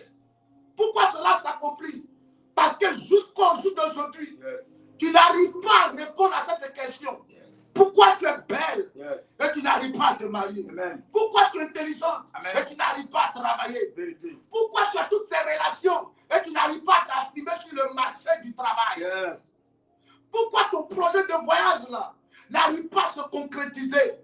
Pourquoi cela s'accomplit? Parce que jusqu'au jour d'aujourd'hui, tu n'arrives pas à répondre à cette question. Pourquoi tu es belle et tu n'arrives pas à te marier? Pourquoi tu es intelligente et tu n'arrives pas à travailler? Pourquoi tu as toutes ces relations et tu n'arrives pas à t'affirmer sur le marché du travail? Pourquoi ton projet de voyage là n'arrive pas à se concrétiser?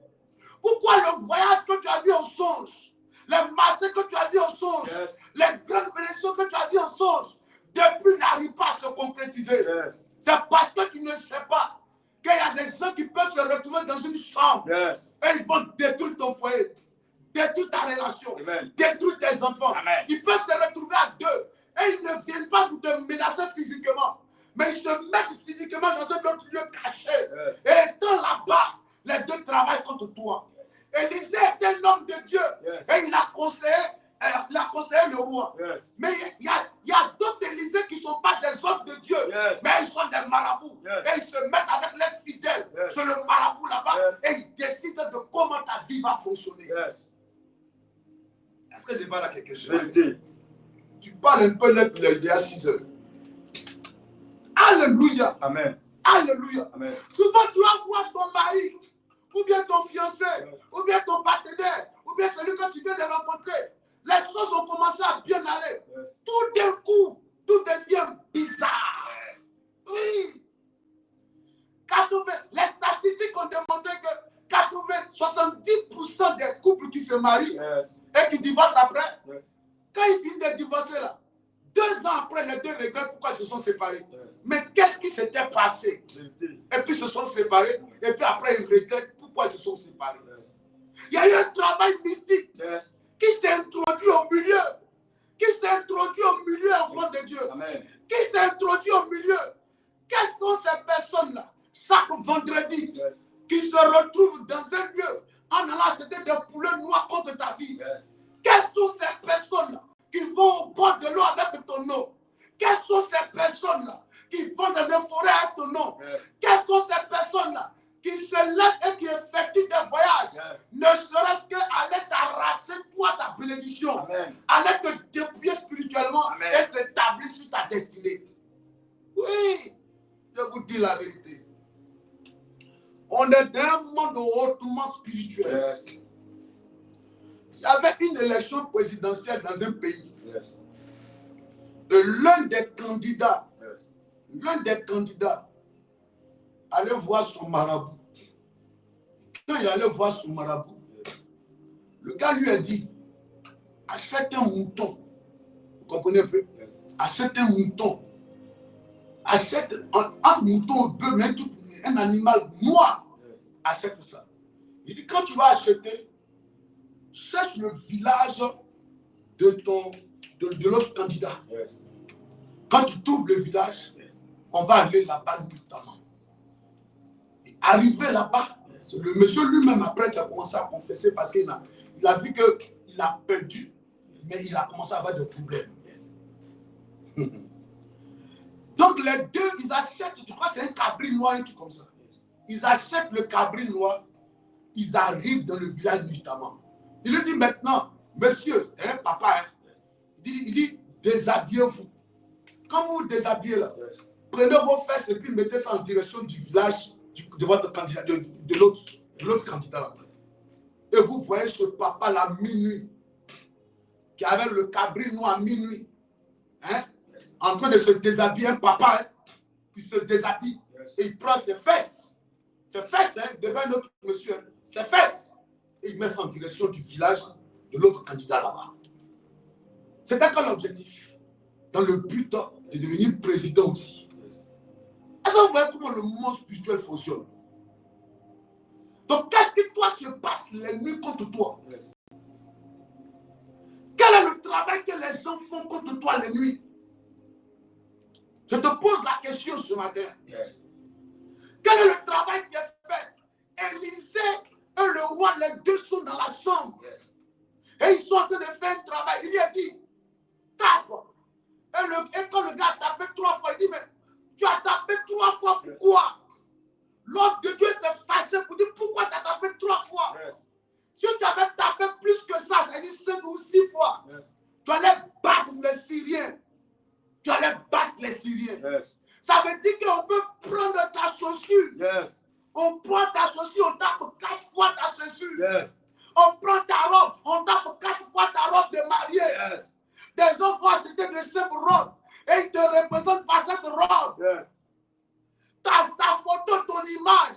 Pourquoi le voyage que tu as vu en songe, les marchés que tu as vu en songe, les grandes bénédictions que tu as vu en songe, depuis n'arrivent pas à se concrétiser? C'est parce que tu ne sais pas qu'il y a des gens qui peuvent se retrouver dans une chambre et ils vont détruire ton foyer, détruire ta relation, détruire tes enfants. Ils peuvent se retrouver à deux et ils ne viennent pas pour te menacer physiquement, mais ils se mettent physiquement dans un autre lieu caché. Et étant là-bas, les deux travaillent contre toi. Élisée est un homme de Dieu et il a conseillé le roi. Mais il y a d'autres Élisées qui ne sont pas des hommes de Dieu, mais ils sont des marabouts. Et ils se mettent avec les fidèles sur le marabout là-bas et ils décident de comment ta vie va fonctionner. Est-ce que je parle à quelque chose? Tu parles un peu il y a 6 heures. Alléluia. Amen. Alléluia. Amen. Souvent tu vas voir ton mari, ou bien ton fiancé, ou bien ton partenaire, ou bien celui que tu viens de rencontrer. Les choses ont commencé à bien aller. Tout d'un coup, tout devient bizarre. Oui. Les statistiques ont démontré que 70% des couples qui se marient et qui divorcent après, quand ils finissent de divorcer là, 2 ans après, les deux regrettent pourquoi ils se sont séparés. Mais qu'est-ce qui s'était passé? Et puis ils se sont séparés, et puis après ils regrettent pourquoi ils se sont séparés. Il y a eu un travail mystique qui s'est introduit au milieu. Qui s'est introduit au milieu, enfant de Dieu. Qui s'est introduit au milieu. Quelles sont ces personnes-là, chaque vendredi, qui se retrouvent dans un lieu en allant acheter des poulets noirs contre ta vie? Quelles sont ces personnes-là qui vont au bord de l'eau avec ton eau? Quelles sont ces personnes-là qui vont dans des forêts avec ton nom? Quelles sont ces personnes-là qui se lèvent et qui effectuent des voyages, ne serait-ce qu'aller t'arracher toi ta bénédiction, aller te dépouiller spirituellement et s'établir sur ta destinée? Oui, je vous dis la vérité. On est dans un monde hautement spirituel. Il y avait une élection présidentielle dans un pays. Et l'un des candidats allait voir son marabout. Quand il allait voir son marabout, le gars lui a dit, achète un mouton. Vous comprenez un peu? Achète un mouton. Achète un mouton, un bœuf, mais un animal noir. Achète ça. Il dit, quand tu vas acheter, cherche le village de l'autre candidat. Quand tu trouves le village, on va aller là-bas notamment. Et arrivé là-bas, le monsieur lui-même après qui a commencé à confesser parce qu'il a vu qu'il a perdu, mais il a commencé à avoir des problèmes. Donc les deux, ils achètent, tu crois que c'est un cabri noir, un truc comme ça. Ils achètent le cabri noir, ils arrivent dans le village notamment. Il lui dit maintenant, monsieur, un papa, hein, il dit déshabillez-vous. Quand vous vous déshabillez là, prenez vos fesses et puis mettez ça en direction du village de votre candidat, de l'autre candidat là. Et vous voyez ce papa là minuit, qui avait le cabri noir à minuit, hein, en train de se déshabiller, un papa, hein, qui se déshabille, et il prend ses fesses, hein, devant un autre monsieur, hein, ses fesses, et il met ça en direction du village de l'autre candidat là-bas. C'était quoi l'objectif? Dans le but de devenir président aussi. Est-ce que vous voyez comment le monde spirituel fonctionne? Donc, qu'est-ce que se passe les nuits contre toi? Quel est le travail que les gens font contre toi les nuits? Je te pose la question ce matin. Yes. Quel est le travail qui est fait? Élisée et le roi, les deux sont dans la chambre. Yes. Et ils sont en train de faire un travail. Il lui a dit, tape. Et quand le gars a tapé 3 fois, il dit, mais tu as tapé 3 fois, pourquoi? L'homme de Dieu s'est fâché pour dire, pourquoi tu as tapé 3 fois? Yes. Si tu avais tapé plus que ça, c'est-à-dire 5 ou 6 fois, Yes. tu allais battre les Syriens. Tu allais battre les Syriens. Yes. Ça veut dire qu'on peut prendre ta chaussure. Yes. On prend ta chaussure, on tape 4 fois ta chaussure. Yes. On prend ta robe, on tape 4 fois ta robe de mariée. Yes. Des hommes vont acheter de simples robes et ils te représentent par cette robe. Yes. Ta photo, ton image,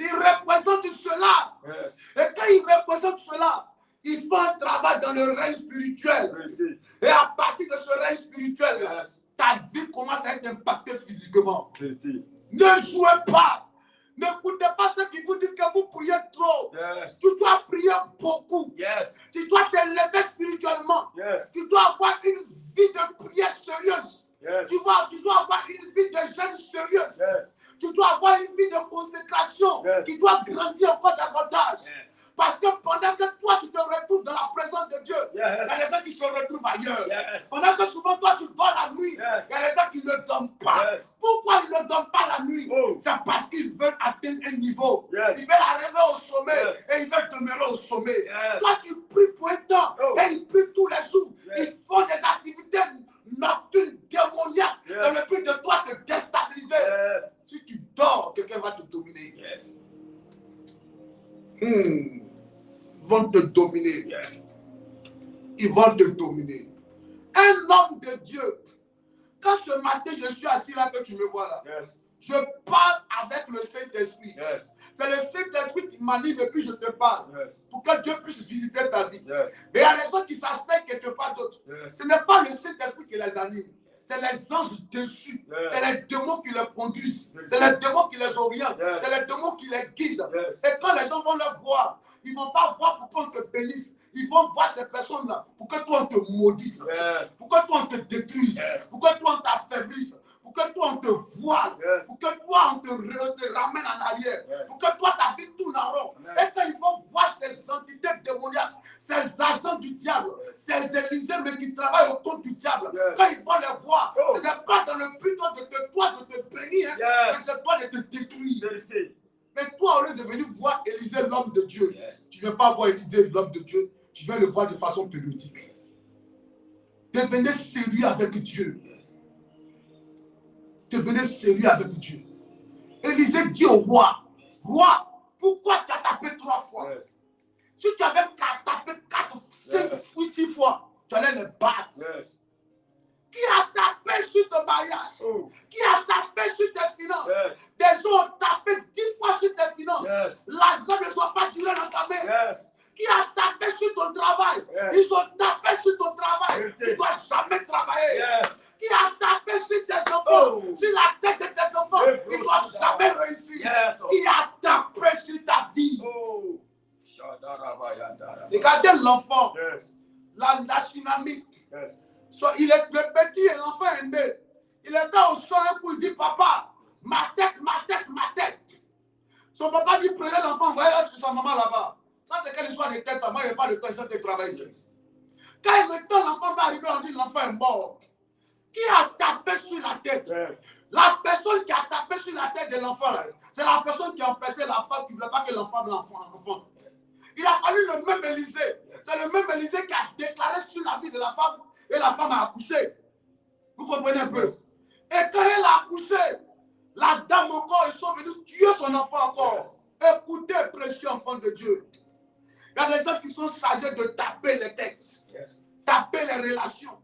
ils représentent cela. Yes. Et quand ils représentent cela, ils font un travail dans le règne spirituel. Vérité. Et à partir de ce règne spirituel, Yes. ta vie commence à être impactée physiquement. Vérité. Ne jouez pas. N'écoutez pas ceux qui vous disent que vous priez trop. Yes. Tu dois prier beaucoup. Yes. Tu dois t'élever spirituellement. Yes. Tu dois avoir une vie de prière sérieuse. Yes. Tu dois avoir une vie de jeûne sérieuse. Yes. Tu dois avoir une vie de consécration Yes. qui doit grandir encore davantage. Yes. Parce que pendant que toi, tu te retrouves dans la présence de Dieu, il Yes. y a des gens qui se retrouvent ailleurs. Yes. Pendant que souvent, toi, tu dors la nuit, Yes. il y a des gens qui ne dorment pas. Yes. Pourquoi ils ne dorment pas la nuit? Oh. C'est parce qu'ils veulent atteindre un niveau. Yes. Ils veulent arriver au sommet Yes. et ils veulent demeurer au sommet. Yes. Toi, tu pries pour un temps Oh. et ils prient tous les jours. Yes. Ils font des activités nocturnes, démoniaques, Yes. dans le but de toi te déstabiliser. Yes. Si tu dors, quelqu'un va te dominer. Yes. Ils vont te dominer. Yes. Ils vont te dominer. Un homme de Dieu. Quand ce matin je suis assis là, que tu me vois là, Yes. je parle avec le Saint-Esprit. Yes. C'est le Saint-Esprit qui m'anime et puis je te parle. Yes. Pour que Dieu puisse visiter ta vie. Yes. Et il y a des gens qui s'asseyent quelque part d'autre. Yes. Ce n'est pas le Saint-Esprit qui les anime. C'est les anges déchus. Yes. C'est les démons qui les conduisent. Yes. C'est les démons qui les orientent. Yes. C'est les démons qui les guident. Yes. Et quand les gens vont le voir, ils ne vont pas voir pour qu'on te bénisse. Ils vont voir ces personnes-là pour que toi on te maudisse. Yes. Pour que toi on te détruise. Yes. Pour que toi on t'affaiblisse. Pour que toi on te voile. Yes. Pour que toi on te ramène en arrière. Yes. Pour que toi ta vie tourne en rond. Amen. Et quand ils vont voir ces entités démoniaques, ces agents du diable, ces Élysées mais qui travaillent au compte du diable, Yes. quand ils vont les voir, Oh. ce n'est pas dans le but de te bénir, hein, Yes. mais c'est toi de te détruire. Vérité. Mais toi, au lieu de venir voir Élisée, l'homme de Dieu, Yes. tu ne viens pas voir Élisée, l'homme de Dieu, tu viens le voir de façon périodique. Yes. Devenez sérieux avec Dieu. Yes. Devenez sérieux avec Dieu. Élisée dit au roi, roi, pourquoi tu as tapé 3 fois? Yes. Si tu avais tapé 4, 5 Yes. ou 6 fois, tu allais le battre. Yes. Qui a tapé sur ton mariage? Oh. Qui a tapé sur tes finances? Yes. Des gens ont tapé 10 fois sur tes finances. Yes. L'argent ne doit pas durer dans ta main. Yes. Qui a tapé sur ton travail? Yes. Ils ont tapé sur ton travail. Vérité. Tu ne dois jamais travailler. Yes. Qui a tapé sur tes enfants? Oh. Sur la tête de tes enfants? Yes. Ils ne doivent jamais réussir. Yes. Qui a tapé sur ta vie? Oh. Shadarabayandara. Regardez l'enfant, Yes. la dynamique. Yes. Il est le petit et l'enfant est né. Il était au sol un coup, il dit, papa, ma tête, ma tête, ma tête. Son papa dit, prenez l'enfant, envoyez-le sur sa maman là-bas. Ça, c'est quelle histoire de tête, moi, il n'y a pas le temps, je travailler ici. Quand le temps, l'enfant va arriver, on dit, l'enfant est mort. Qui a tapé sur la tête? Yes. La personne qui a tapé sur la tête de l'enfant, là, c'est la personne qui a empêché la femme, qui ne voulait pas que l'enfant l'enfant. Il a fallu le même Élisée. C'est le même Élisée qui a déclaré sur la vie de la femme et la femme a accouché. Vous comprenez un peu? Et quand elle a accouché, la dame encore, ils sont venus tuer son enfant encore. Écoutez, précieux enfant de Dieu. Il y a des gens qui sont chargés de taper les têtes, Yes. taper les relations.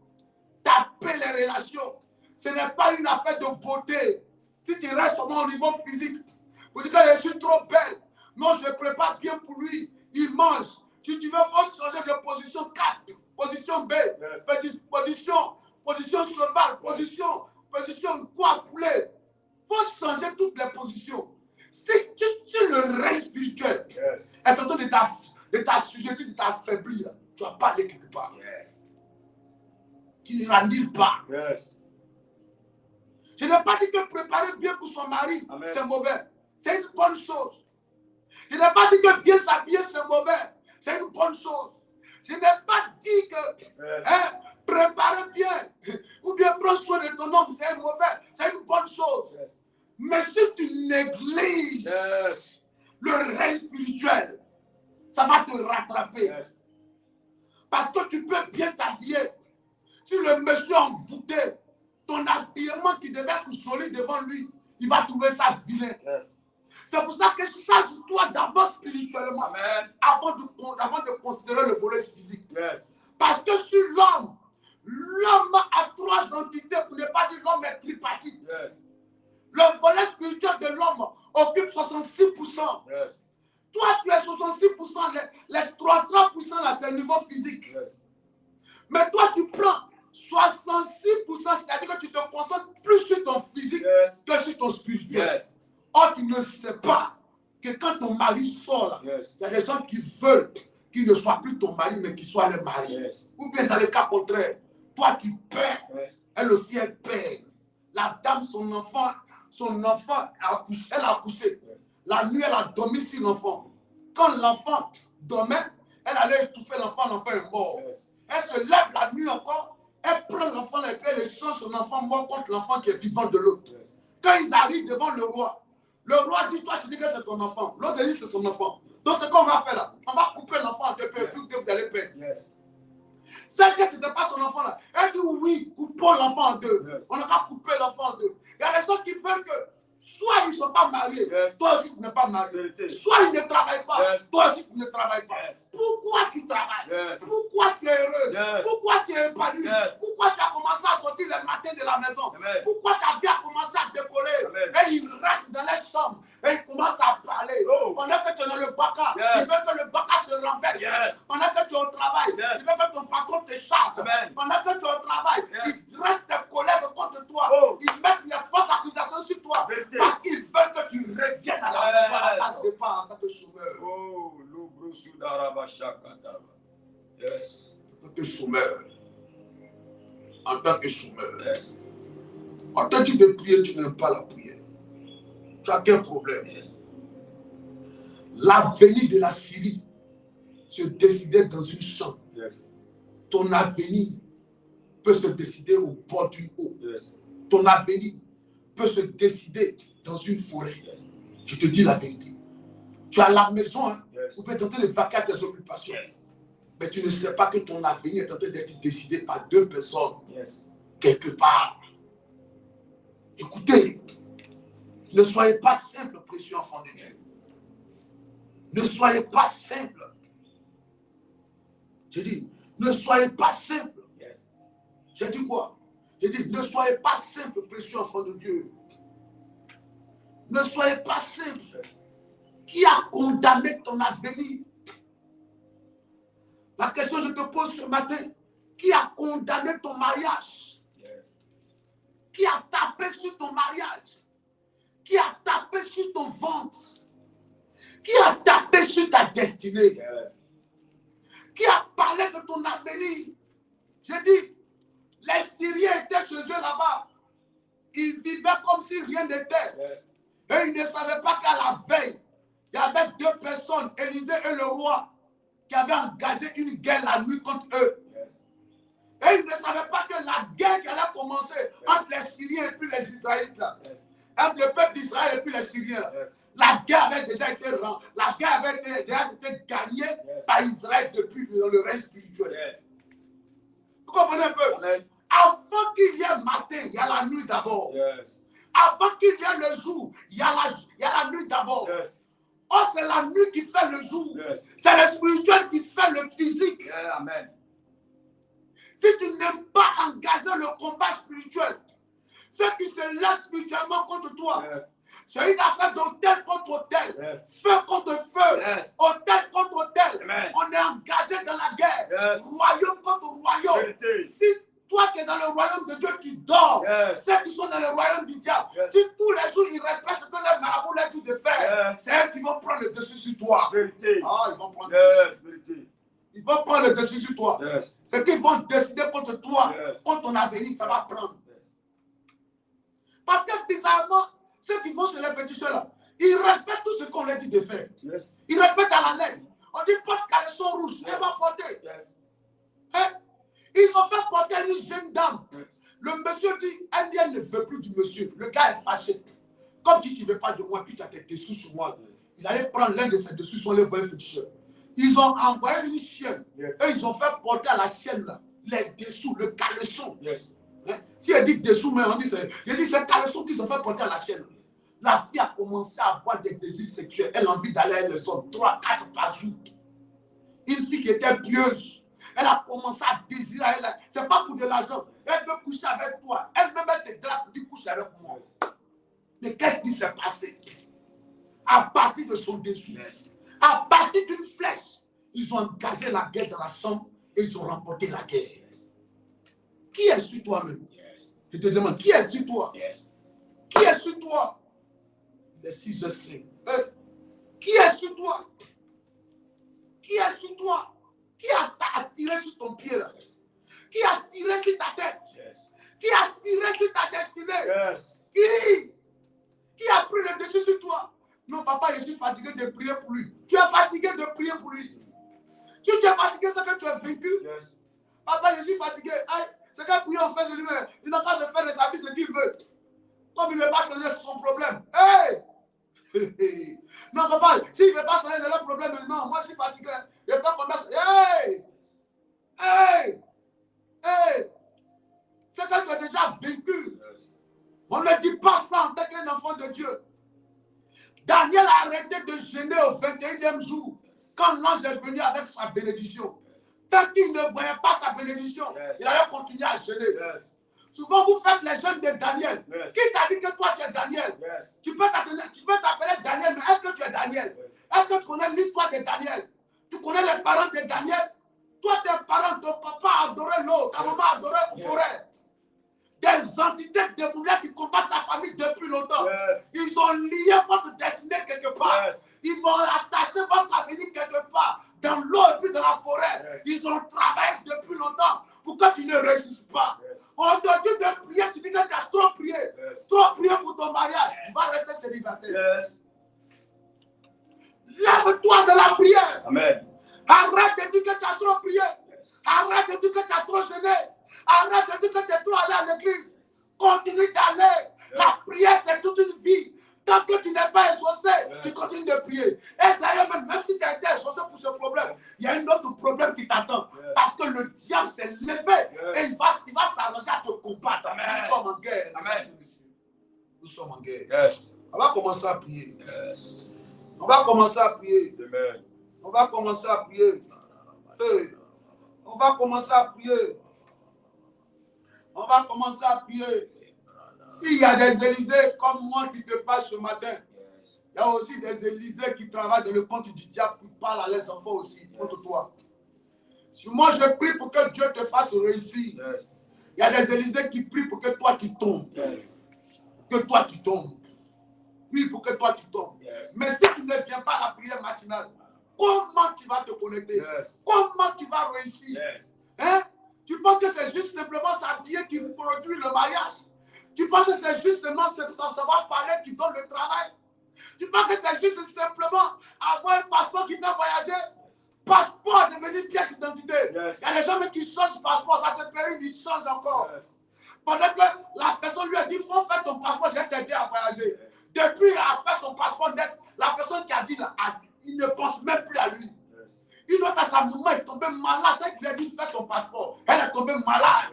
Taper les relations. Ce n'est pas une affaire de beauté. Si tu restes seulement au niveau physique, vous dites que je suis trop belle. Non, je prépare bien pour lui. Il mange. Si tu veux, il faut changer de position 4, position B, Yes. position cheval, position quoi poulet. Il faut changer toutes les positions. Si le règne spirituel Yes. est en train de t'assujettir, de t'affaiblir, tu vas pas aller quelque part. Yes. qui n'ira nulle part. Yes. Je n'ai pas dit que préparer bien pour son mari, c'est mauvais. C'est une bonne chose. Je n'ai pas dit que bien s'habiller, c'est mauvais. C'est une bonne chose. Je n'ai pas dit que préparer bien ou bien prendre soin de ton homme, c'est mauvais. C'est une bonne chose. Yes. Mais si tu négliges le règne spirituel, ça va te rattraper. Yes. Parce que tu peux bien t'habiller. Si le monsieur envoûté, ton habillement qui devait être solide devant lui, il va trouver ça vilain. Yes. C'est pour ça que change-toi d'abord spirituellement. Amen. Avant de considérer le volet physique. Yes. Parce que sur l'homme a trois entités, pour ne pas dire l'homme est tripartite. Yes. Le volet spirituel de l'homme occupe 66%. Yes. Toi, tu es 66%, les 33% là, c'est le niveau physique. Yes. Mais toi, tu prends 66%, c'est-à-dire que tu te concentres plus sur ton physique que sur ton spirituel. Yes. Or, tu ne sais pas que quand ton mari sort là, Yes. il y a des gens qui veulent qu'il ne soit plus ton mari, mais qu'il soit le mari. Yes. Ou bien dans le cas contraire, toi tu perds, Yes. elle aussi elle perd. La dame, son enfant a accouché, elle a accouché. Yes. La nuit, elle a dormi sur l'enfant. Quand l'enfant dormait, elle allait étouffer l'enfant est mort. Yes. Elle se lève la nuit encore, elle prend l'enfant et puis elle échange son enfant mort contre l'enfant qui est vivant de l'autre. Yes. Quand ils arrivent devant le roi dit, toi tu dis que c'est ton enfant. L'autre dit c'est ton enfant. Donc ce qu'on va faire là, on va couper l'enfant en deux peu et puis vous allez perdre. Yes. Celle que ce n'était pas son enfant là, elle dit oui, coupons l'enfant en deux. Yes. On n'a qu'à couper l'enfant en deux. Il y a des gens qui veulent que soit ils ne sont pas mariés, Yes. toi aussi tu n'es pas marié. Vérité. Soit ils ne travaillent pas, Yes. toi aussi tu ne travailles pas. Yes. Pourquoi tu travailles? Yes. Pourquoi tu es heureuse? Yes. Pourquoi tu es épanoui? Yes. Pourquoi tu as commencé à sortir le matin de la maison? Amen. Pourquoi ta vie a commencé à décoller? Amen. Et ils restent dans les chambres et ils commencent à parler. Oh. Pendant que tu es dans le baka, Yes. ils veulent que le baka se renverse. Yes. Pendant que tu es au travail, Yes. ils veulent que ton patron te chasse. Amen. Pendant que tu es au travail, Yes. ils dressent des collègues contre toi. Oh. Ils mettent les fausses accusations sur toi. Vérité. Parce qu'ils veulent que tu reviennes à la maison, à la case départ en tant que chômeur. Oh, l'oubro soudaraba shakataba. Yes. En tant que chômeur. En tant que chômeur. Yes. En tant que de prier, tu n'aimes pas la prière. Tu as quel problème? Yes. L'avenir de la Syrie se décidait dans une chambre. Yes. Ton avenir peut se décider au bord d'une eau. Yes. Ton avenir peut se décider dans une forêt. Yes. Je te dis la vérité. Tu as la maison, hein? Yes. Vous pouvez tenter de vaquer à tes occupations. Yes. Mais tu ne sais pas que ton avenir est en train d'être décidé par deux personnes Yes. quelque part. Écoutez, ne soyez pas simple, précieux enfant de Dieu. Ne soyez pas simple. J'ai dit, ne soyez pas simple. Yes. J'ai dit quoi? J'ai dit, ne soyez pas simple, précieux enfant de Dieu. Ne soyez pas simple. Yes. Qui a condamné ton avenir? La question que je te pose ce matin, qui a condamné ton mariage? Yes. Qui a tapé sur ton mariage? Qui a tapé sur ton ventre? Qui a tapé sur ta destinée? Yes. Qui a parlé de ton avenir? J'ai dit, les Syriens étaient chez eux là-bas. Ils vivaient comme si rien n'était. Yes. Et ils ne savaient pas qu'à la veille, il y avait deux personnes, Élisée et le roi, qui avaient engagé une guerre la nuit contre eux. Yes. Et ils ne savaient pas que la guerre qui allait commencer entre les Syriens et puis les Israélites là, Yes. entre le peuple d'Israël et puis les Syriens là, Yes. la guerre avait déjà été déjà été gagnée par Israël depuis le règne spirituel. Yes. Vous comprenez un peu? Amen. Avant qu'il y ait matin, il y a la nuit d'abord. Yes. Avant qu'il y ait le jour, il y a la nuit d'abord. Yes. Oh, c'est la nuit qui fait le jour. Yes. C'est le spirituel qui fait le physique. Yeah, amen. Si tu n'aimes pas engager le combat spirituel, ceux qui se lèvent spirituellement contre toi, Yes. c'est une affaire d'hôtel contre hôtel, Yes. feu contre feu, Yes. hôtel contre hôtel. Amen. On est engagé dans la guerre, Yes. royaume contre royaume. Vérité. Si toi qui es dans le royaume de Dieu qui dort, Yes. ceux qui sont dans le royaume du diable, Yes. si tous les jours ils respectent ce que les marabouts leur disent de faire, Yes. c'est eux qui vont prendre le dessus sur toi. Vérité. Ah, ils vont prendre le dessus. Yes. Vérité. Ils vont prendre le dessus sur toi. Yes. C'est qu'ils vont décider contre toi, Yes. contre ton avenir, ça va prendre. Yes. Parce que bizarrement, ceux qui vont chez les féticheurs là, ils respectent tout ce qu'on leur dit de faire. Yes. Ils respectent à la lettre. On dit porte caleçon rouge, elle va porter. Yes. Hein? Ils ont fait porter une jeune dame. Yes. Le monsieur dit, elle ne veut plus du monsieur. Le gars est fâché. Comme tu ne veux pas de moi, puis tu as tes dessous sur moi. Il allait prendre l'un de ses dessous sur les voyants féticheurs. Ils ont envoyé une chienne. Yes. Et ils ont fait porter à la chienne là, les dessous, le caleçon. Yes. Hein? Si elle dit dessous, mais on dit c'est caleçon qu'ils ont fait porter à la chienne. La fille a commencé à avoir des désirs sexuels. Elle a envie d'aller avec les hommes 3, 4 par jour. Une fille qui était pieuse. Elle a commencé à désirer. Ce n'est pas pour de l'argent. Elle veut coucher avec toi. Elle-même, elle te drape pour dire coucher avec moi. Mais qu'est-ce qui s'est passé? À partir de son dessous, à partir d'une flèche, ils ont engagé la guerre dans la chambre et ils ont remporté la guerre. Qui est sur toi-même? Je te demande, qui est sur toi? Qui est sur toi? Les 6 heures 5. Qui est sur toi? Qui est sur toi? Qui a tiré sur ton pied là? Qui a tiré sur ta tête? Qui a tiré sur ta destinée? Qui a pris le dessus sur toi? Non, papa, je suis fatigué de prier pour lui. Tu es fatigué de prier pour lui. Si tu es fatigué, c'est que tu es vaincu. Papa, je suis fatigué. C'est qu'à prier, on fait ce lui-même. Il n'a pas de faire de sa vie ce qu'il veut. Comme il ne veut pas changer son problème. Hey! Non, papa, s'il ne veut pas changer le problème, non, moi je suis fatigué. Je fais comme ça. Hey! Hey! Hey! C'est que tu es déjà vaincu. On ne dit pas ça en tant qu'un enfant de Dieu. Daniel a arrêté de jeûner au 21e jour quand l'ange est venu avec sa bénédiction. Tant qu'il ne voyait pas sa bénédiction, il allait continuer à jeûner. Souvent, vous faites les jeûnes de Daniel. Qui t'a dit que toi, tu es Daniel? Tu peux t'appeler Daniel, mais est-ce que tu es Daniel? Est-ce que tu connais l'histoire de Daniel? Tu connais les parents de Daniel? Toi, tes parents, ton papa adorait l'eau, ta maman adorait la forêt. Des entités démoniaques qui combattent ta famille depuis longtemps. Ils ont lié votre destinée quelque part. Ils vont attacher votre avenir quelque part. Dans l'eau et puis dans la forêt. Ils ont travaillé depuis longtemps pour que tu ne réussisses pas. On te dit de prier, tu dis que tu as trop prié. Trop prié pour ton mariage. Tu vas rester célibataire. Lève-toi de la prière. Amen. Arrête de dire que tu as trop prié. Arrête de dire que tu as trop jeûné. Arrête de dire que tu es trop allé à l'église. Continue d'aller. La prière, c'est toute une vie. Tant que tu n'es pas exaucé, tu continues de prier. Et d'ailleurs, même si tu as été exaucé pour ce problème, il y a un autre problème qui t'attend. Parce que le diable s'est levé et il va s'arranger à te combattre. Nous sommes en guerre. Amen. Nous sommes en guerre. On va commencer à prier. On va commencer à prier. Amen. On va commencer à prier. On va commencer à prier. On va commencer à prier. S'il y a des Élysées comme moi qui te parlent ce matin, il y a aussi des Élysées qui travaillent dans le compte du diable qui parlent à les enfants aussi contre toi. Si moi je prie pour que Dieu te fasse réussir, il y a des Élysées qui prient pour que toi tu tombes. Que toi tu tombes. Oui, pour que toi tu tombes. Mais si tu ne viens pas à la prière matinale, comment tu vas te connecter? Comment tu vas réussir? Hein? Tu penses que c'est juste simplement s'habiller qui produit le mariage? Tu penses que c'est justement sans savoir parler qui donne le travail? Tu penses que c'est juste simplement avoir un passeport qui fait voyager? Passeport devenir pièce d'identité. Il y a des gens qui changent de passeport, ça se périme, ils changent encore. Pendant que la personne lui a dit, il faut faire ton passeport, je vais t'aider à voyager. Depuis qu'il a fait son passeport net, la personne qui a dit, là, il ne pense même plus à lui. Une autre à sa maman est tombée malade, c'est qu'il a dit, fais ton passeport. Elle est tombée malade.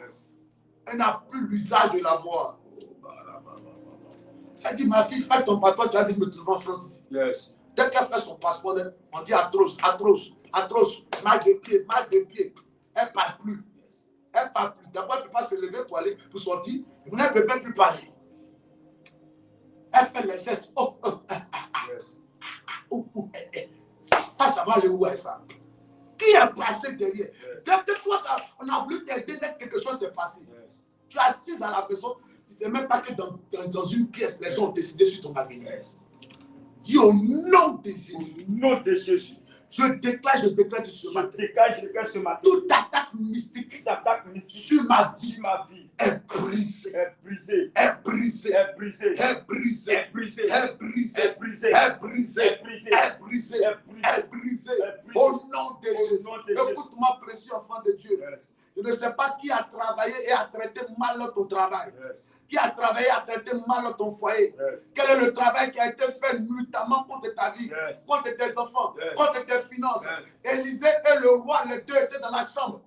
Elle n'a plus l'usage de la voix. Elle dit, ma fille, fais ton passeport, tu vas venir me trouver en France. Dès qu'elle fait son passeport, on dit atroce, atroce, atroce, mal de pied, mal de pied. Elle ne parle plus. Elle ne parle plus. D'abord, elle ne peut pas se lever pour aller, pour sortir. Elle ne peut même plus parler. Elle fait les gestes. Ça va aller où est ça? Qui est passé derrière? Dès que toi, on a voulu t'aider, quelque chose s'est passé. Tu es assise à la maison. Tu ne sais même pas que dans une pièce, les gens ont décidé sur ton avenir. Dis au nom de Jésus. Au nom de Jésus. Je déclare ce Je matin. déclare ce matin. Toute attaque mystique sur ma vie est brisée. Est brisée. Est brisée. Est brisée. Est brisée. Est brisée. Est brisée. Est brisée. Est brisée. Est brisée. Est brisée. Est brisée. Au nom de Jésus. Écoute-moi, précieux enfant de Dieu. Yes. Je ne sais pas qui a travaillé et a traité mal ton travail. Yes. Qui a travaillé et a traité mal ton foyer. Yes. Quel est le travail qui a été fait nuitamment contre ta vie, Yes. contre tes enfants, Yes. contre tes finances. Yes. Élisée et le roi, les deux étaient dans la chambre.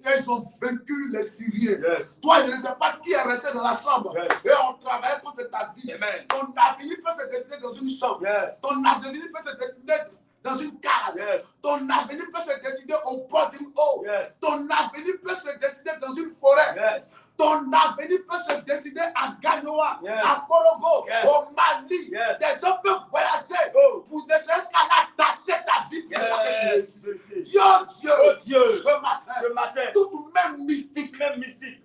Yes. Et ils ont vaincu les Syriens. Yes. Toi, je ne sais pas qui est resté dans la chambre. Yes. Et on travaille contre ta vie. Amen. Ton avenir peut se dessiner dans une chambre. Yes. Ton avenir peut se dessiner dans une case. Yes. Ton avenir peut se décider au bord d'une eau. Yes. Ton avenir peut se décider dans une forêt. Yes. Ton avenir peut se décider à Gagnoa, Yes. à Korogo, Yes. au Mali. Yes. Des hommes peuvent voyager Oh. pour ne serait-ce qu'à attacher ta vie pour pas que tu Yes. réussisses. Dieu, Oh Dieu, ce matin, toute même mystique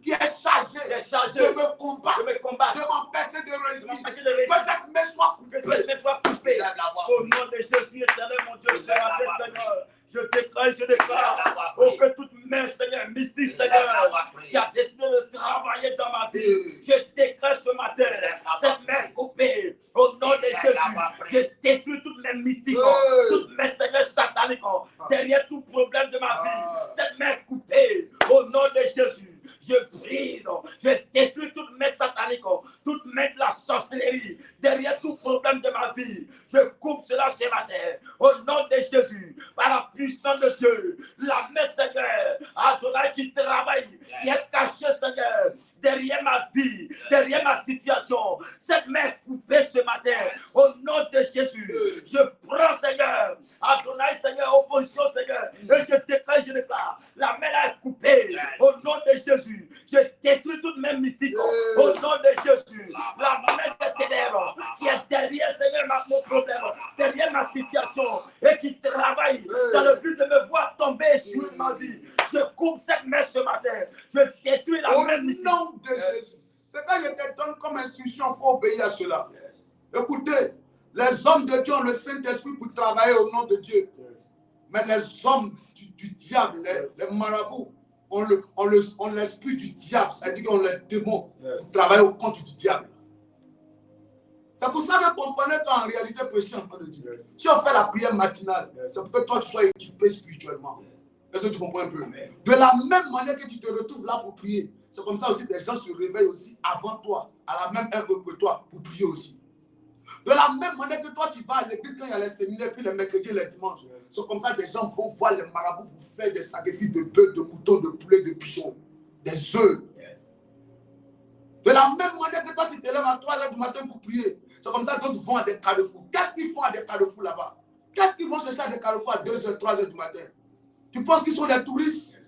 qui est chargée de me combattre, de me combattre, de m'empêcher de de réussir, m'empêcher de que réussir, cette main soit que coupée. cette main soit coupée. Au nom de Jésus éternel, mon Dieu, ce matin, Seigneur, je déclare, oh, que toute main, Seigneur, mystique, Seigneur, qui a décidé de travailler dans ma vie, je déclare ce matin, cette main coupée, au nom de Jésus, je détruis toute main mystique, toute main, Seigneur, satanique, derrière tout problème de ma vie, cette main coupée, au nom de Jésus. Je brise, je détruis toute main satanique, toute main de la sorcellerie, derrière tout problème de ma vie. Je coupe cela ce matin, au nom de Jésus, par la puissance de Dieu. La main, Seigneur, Adonai qui travaille, qui est cachée, Seigneur, derrière ma vie, derrière ma situation. Cette main coupée ce matin, au nom de Jésus. Je prends, Seigneur, Adonai, Seigneur, opposition, Seigneur, et je déclare, la main est coupée, au nom de Jésus. Je détruis toute main mystique, au nom de Jésus. La main des ténèbres qui est derrière, Seigneur, mon problème, derrière ma situation, et qui travaille dans le but de me voir tomber et échouer de ma vie. Je coupe cette main ce matin. Je détruis la main mystique. De Jésus. C'est quand je te donne comme instruction, il faut obéir à cela. Écoutez, les hommes de Dieu ont le Saint-Esprit pour travailler au nom de Dieu. Mais les hommes du diable, les marabouts, ont l'esprit du diable, c'est-à-dire qu'on les démons pour travailler au compte du diable. C'est pour ça que comprenez qu'en réalité, précieux enfant de Dieu, si on fait la prière matinale, c'est pour que toi tu sois équipé spirituellement. Est-ce que tu comprends un peu? De la même manière que tu te retrouves là pour prier, c'est comme ça aussi des gens se réveillent aussi avant toi, à la même heure que toi, pour prier aussi. De la même manière que toi, tu vas à l'église quand il y a les séminaires, puis les mercredis et les dimanches. C'est comme ça que des gens vont voir les marabouts pour faire des sacrifices de bœufs, de moutons, de poulets, de pigeons, des œufs. De la même manière que toi, tu te lèves à 3 h du matin pour prier. C'est comme ça que d'autres vont à des carrefours. Qu'est-ce qu'ils font à des carrefours là-bas? Qu'est-ce qu'ils vont chercher à des carrefours à 2 h, 3 h du matin? Tu penses qu'ils sont des touristes?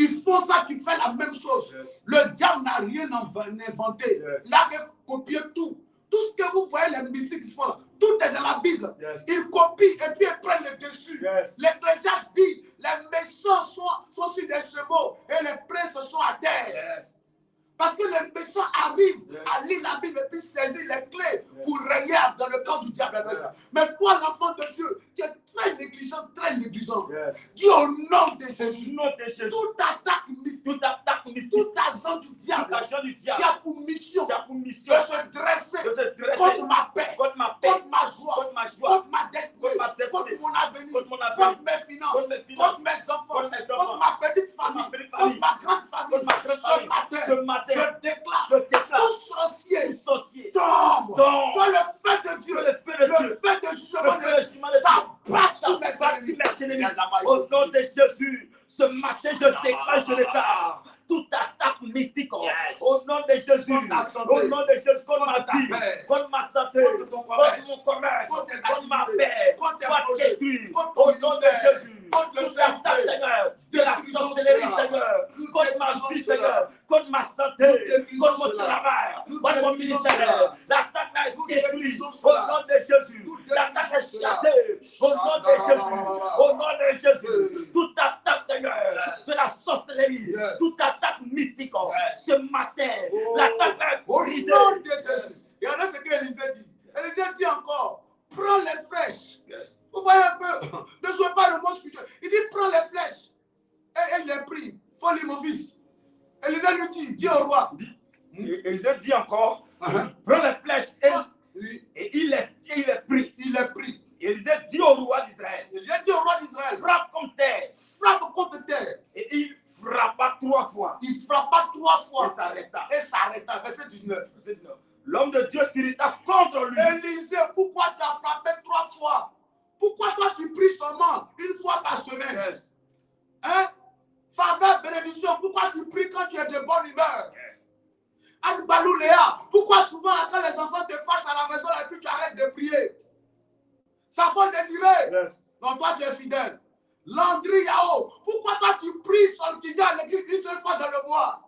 Ils font ça, tu fais la même chose. Le diable n'a rien inventé. Il a copié tout. Tout ce que vous voyez, les mystiques font, tout est dans la Bible. Ils copient et puis ils prennent le dessus. L'Ecclésiaste dit, les méchants sont sur des chevaux et les princes sont à terre. Parce que les méchants arrivent à lire la Bible et puis saisir les clés pour régner dans le camp du diable. Mais toi, l'enfant de Dieu, tu es très négligent, très négligent. Dis au nom de Jésus, toute attaque mystique, tout agent du diable, qui a pour mission de se dresser contre ma paix, contre ma joie, contre ma destinée, contre mon avenir, contre mes finances, contre mes enfants, contre ma petite famille, contre ma grande famille. Ce matin, je déclare, tout sorcier tombe. Toi, le feu de Dieu, le feu de jugement, ça bat sur mes ennemis. Au nom de Jésus, ce matin, je déclare toute attaque mystique, au nom de Jésus, au nom de Jésus, contre ma vie, contre ma santé, contre mon commerce, contre ma paix, soit détruit, au nom de Jésus. Toute attaque, Seigneur, de la sorcellerie, Seigneur, contre ma vie, Seigneur, contre ma santé, contre mon travail, contre mon ministère, l'attaque a été détruite, au nom de Jésus. L'attaque est chassée, au nom de Jésus, au nom de Jésus. Toute attaque, Seigneur, de la sorcellerie, toute attaque mystique, ce matin, l'attaque est brisée. Au nom de Jésus. Regardez ce que Élisée dit. Élisée dit encore, prends les flèches. Vous voyez un peu, ne dis au roi. Élisée dit encore, Uh-huh. prends les flèches Oui, et il est pris. il est pris. Élisée dit au roi d'Israël, Il a dit au roi d'Israël, frappe comme terre. frappe contre terre. Et il frappa 3 fois. Il frappa 3 Et fois s'arrêta. et s'arrêta. Verset 19. Verset 19. L'homme de Dieu s'irrita contre lui. Élisée, pourquoi tu as frappé 3 fois? Pourquoi toi tu pries seulement une fois par semaine? Yes. Hein? Faveur, bénédiction, pourquoi tu pries quand tu es de bonne humeur? Yes. Anbalou Léa, pourquoi souvent quand les enfants te fâchent à la maison et puis tu arrêtes de prier? Ça faut désirer. Yes. Donc toi tu es fidèle. Landry Yao, pourquoi toi tu pries seul, tu viens à l'église une seule fois dans le mois?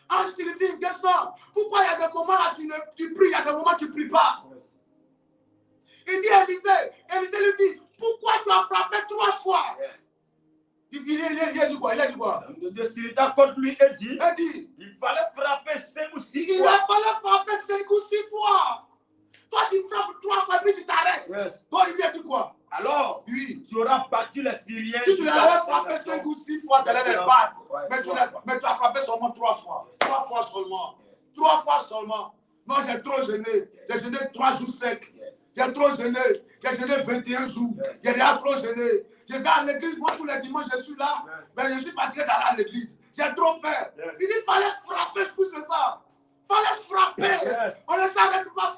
En Sylvie, Guesson, pourquoi il y a des moments là tu pries, il y a des moments tu ne pries pas? Yes. Il dit Élisée lui dit, pourquoi tu as frappé 3 fois? Yes. Il a dit quoi? Il a dit quoi? L'homme de Dieu s'irrita contre lui et dit, Il dit, il fallait frapper 5 ou 6 il fois. a fallu frapper 5 ou 6 fois. Toi tu frappes 3 fois et puis tu t'arrêtes. Yes. Donc il a dit quoi? Alors, Oui. tu auras battu les Syriens. Si tu les avais frappé 5 ou 6 fois, tu allais les battre. Ouais, Mais tu 3 fois. as frappé seulement 3 fois. 3 fois seulement. 3 fois seulement. Non, j'ai trop jeûné. J'ai jeûné 3 jours secs. Yes. J'ai trop jeûné. J'ai jeûné 21 jours. Yes. J'ai déjà trop jeûné. Je vais à l'église, moi tous les dimanches je suis là. Yes. Mais je suis fatigué d'aller à l'église. J'ai trop fait. Yes. Il dit fallait frapper plus que ça. Fallait frapper. Yes. On ne s'arrête pas.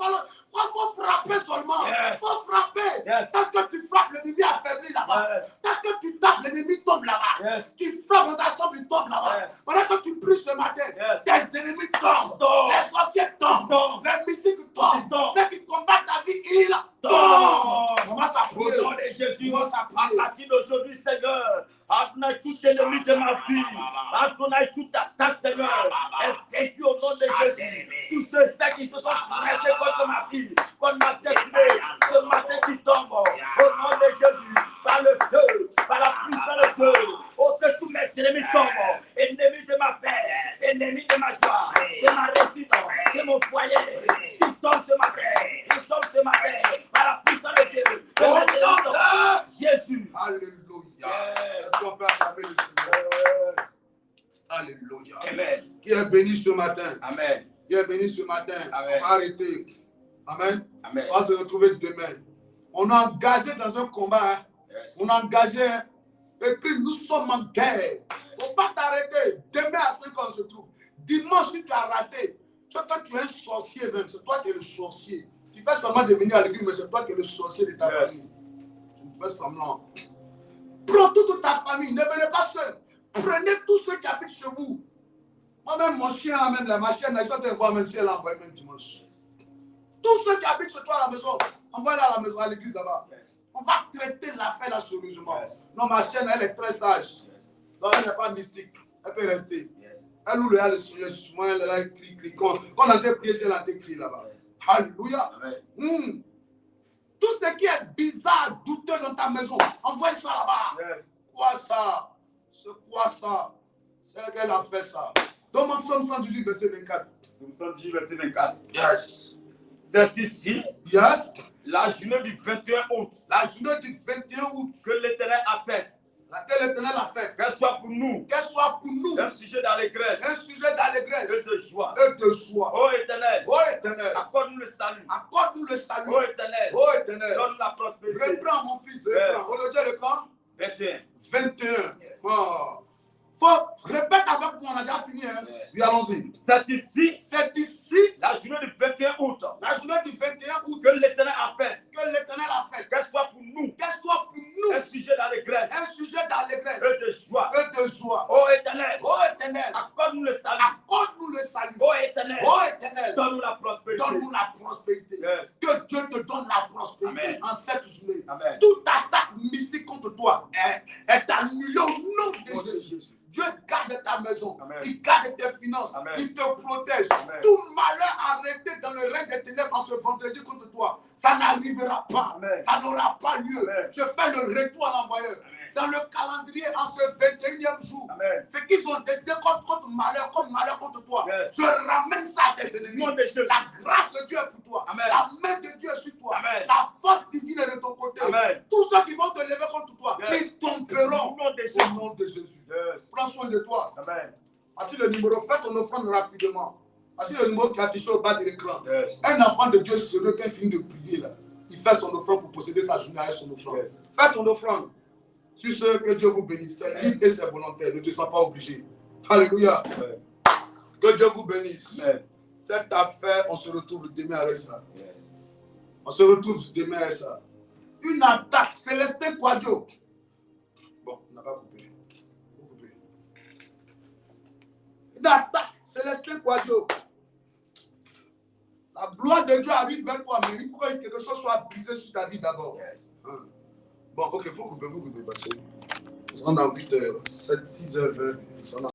Faut frapper seulement. Yes. Faut frapper. Yes. Tant que tu frappes, l'ennemi affaibli là-bas. Yes. Tant que tu tapes, l'ennemi tombe là-bas. Yes. Tu frappes dans ta chambre, il tombe là-bas. Yes. Pendant que tu pries ce matin, Yes. tes ennemis tombent. Tombent. Les sorciers tombent. Tombent. Les musiques Ils tombent. tombent. Ceux qui combattent ta vie, ils tombent. Tombent. Comment ça Au prie? nom de Jésus, Comment ça à prie? partir d'aujourd'hui, Seigneur, Adonai, tout ennemi de ma vie, Adonai, toute attaque, Seigneur, est vaincu au nom de Jésus. Tous ceux qui se sont pressés contre ma vie, contre ma destinée, ce matin qui tombe, au nom de Jésus, par le feu, par la puissance de Dieu, oh, que tous mes ennemis tombent, ennemis de ma paix, ennemis de ma joie, de ma réussite, de mon foyer, qui tombent ce matin, par la puissance de Dieu, que Au mes ennemis nom tombent. de Jésus. Alléluia. Yes. Est-ce qu'on peut acclamer le Seigneur? Alléluia. Amen. Qui est béni ce matin? Amen. Qui est béni ce matin? Amen. On va arrêter. Amen. Amen. On va se retrouver demain. On est engagé dans un combat. Hein. Yes. On est engagé. Hein. Et que nous sommes en guerre. Il ne faut pas t'arrêter. Demain à 5 ans, on se trouve. Dimanche, si tu as raté, toi, tu es un sorcier même. C'est toi qui es le sorcier. Tu fais seulement de venir à l'église, mais c'est toi qui es le sorcier de ta Yes. famille. Tu fais semblant. Prends toute ta famille. Ne venez pas seul. Prenez tous ceux qui habitent chez vous. Moi-même, mon chien, là, même, ma chienne, ils sont te voir même si elle a envoyé même dimanche. Tous ceux qui habitent chez toi à la maison, envoie-les à la maison, à l'église là-bas. Yes. On va traiter l'affaire là sérieusement. Yes. Non, ma chienne, elle est très sage. Yes. Donc, elle n'est pas mystique. Elle peut rester. Yes. Elle ou le souvent, elle est là, elle crie. Quand on entend prier, elle entend crier là-bas. Yes. Alléluia. Amen. Tout ce qui est bizarre, douteux dans ta maison, envoie ça là-bas. Yes. Quoi ça? C'est quoi ça? C'est qu'elle a fait ça. Dans mon psaume 118, verset 24. Psaume 118, verset 24. Yes. C'est ici, Yes. la journée du 21 août, La journée du 21 août, que l'Éternel a faite. laquelle l'Éternel a fait. Qu'elle soit pour nous Qu'elle soit pour nous un sujet d'allégresse un sujet d'allégresse et de joie. et de joie. Ô Éternel, Ô Éternel, accorde-nous le salut. accorde-nous le salut. Ô Éternel, Ô Éternel, donne la prospérité. reprends mon fils. Yes. Reprends. On le dit le camp 21. 21. Yes. Faut répète avec moi, on a déjà fini. Hein? Yes. Oui, allons-y. C'est ici, C'est ici, la journée du 21 août, la journée du 21 août, que l'Éternel a faite. que l'Éternel a fait. Qu'elle soit pour nous Qu'elle soit pour nous un sujet d'allégresse un sujet d'allégresse et de joie. et de joie. Ô Éternel, Ô Éternel, accorde-nous le salut. accorde-nous le salut. Ô Éternel, Ô Éternel, donne-nous la prospérité. donne-nous la prospérité. Yes. Que Dieu te donne la prospérité Amen. en cette journée. Amen. Toute attaque mystique contre toi est annulée au nom Au nom de de Jésus. Jésus. Dieu garde ta maison. Amen. Il garde tes finances. Amen. Il te protège. Amen. Tout malheur arrêté dans le règne des ténèbres en ce vendredi contre toi, ça n'arrivera pas. Amen. Ça n'aura pas lieu. Amen. Je fais le retour à l'envoyeur. Dans le calendrier, en ce 21e jour, Amen. ce qu'ils ont décidé contre malheur, comme malheur contre toi, Yes. je ramène ça à tes ennemis. Au nom de Jésus. La grâce de Dieu est pour toi. Amen. La main de Dieu est sur toi. Amen. La force divine est de ton côté. Amen. Tous ceux qui vont te lever contre toi, Yes. ils tomberont Au nom de au Jésus. nom de Jésus. Yes. Prends soin de toi. Amen. Voici le numéro. Fais ton offrande rapidement. Voici le numéro qui est affiché au bas de l'écran. Yes. Un enfant de Dieu sérieux qui finit de prier là, il fait son offrande pour posséder sa journée avec son offrande. Yes. Fais ton offrande. Sur ce, que Dieu vous bénisse. C'est libre et c'est volontaire. Ne te sens pas obligé. Alléluia. Amen. Que Dieu vous bénisse. Amen. Cette affaire, on se retrouve demain avec ça. Yes. On se retrouve demain avec ça. Une attaque. Célestin Quadio. Bon, on n'a pas coupé. Vous coupez. Une attaque. Célestin Quadio. La gloire de Dieu arrive vers toi, mais il faut que quelque chose soit brisé sur ta vie d'abord. Yes. Bon, ok, il faut couper, parce que on est dans 8h, 7, 6h20.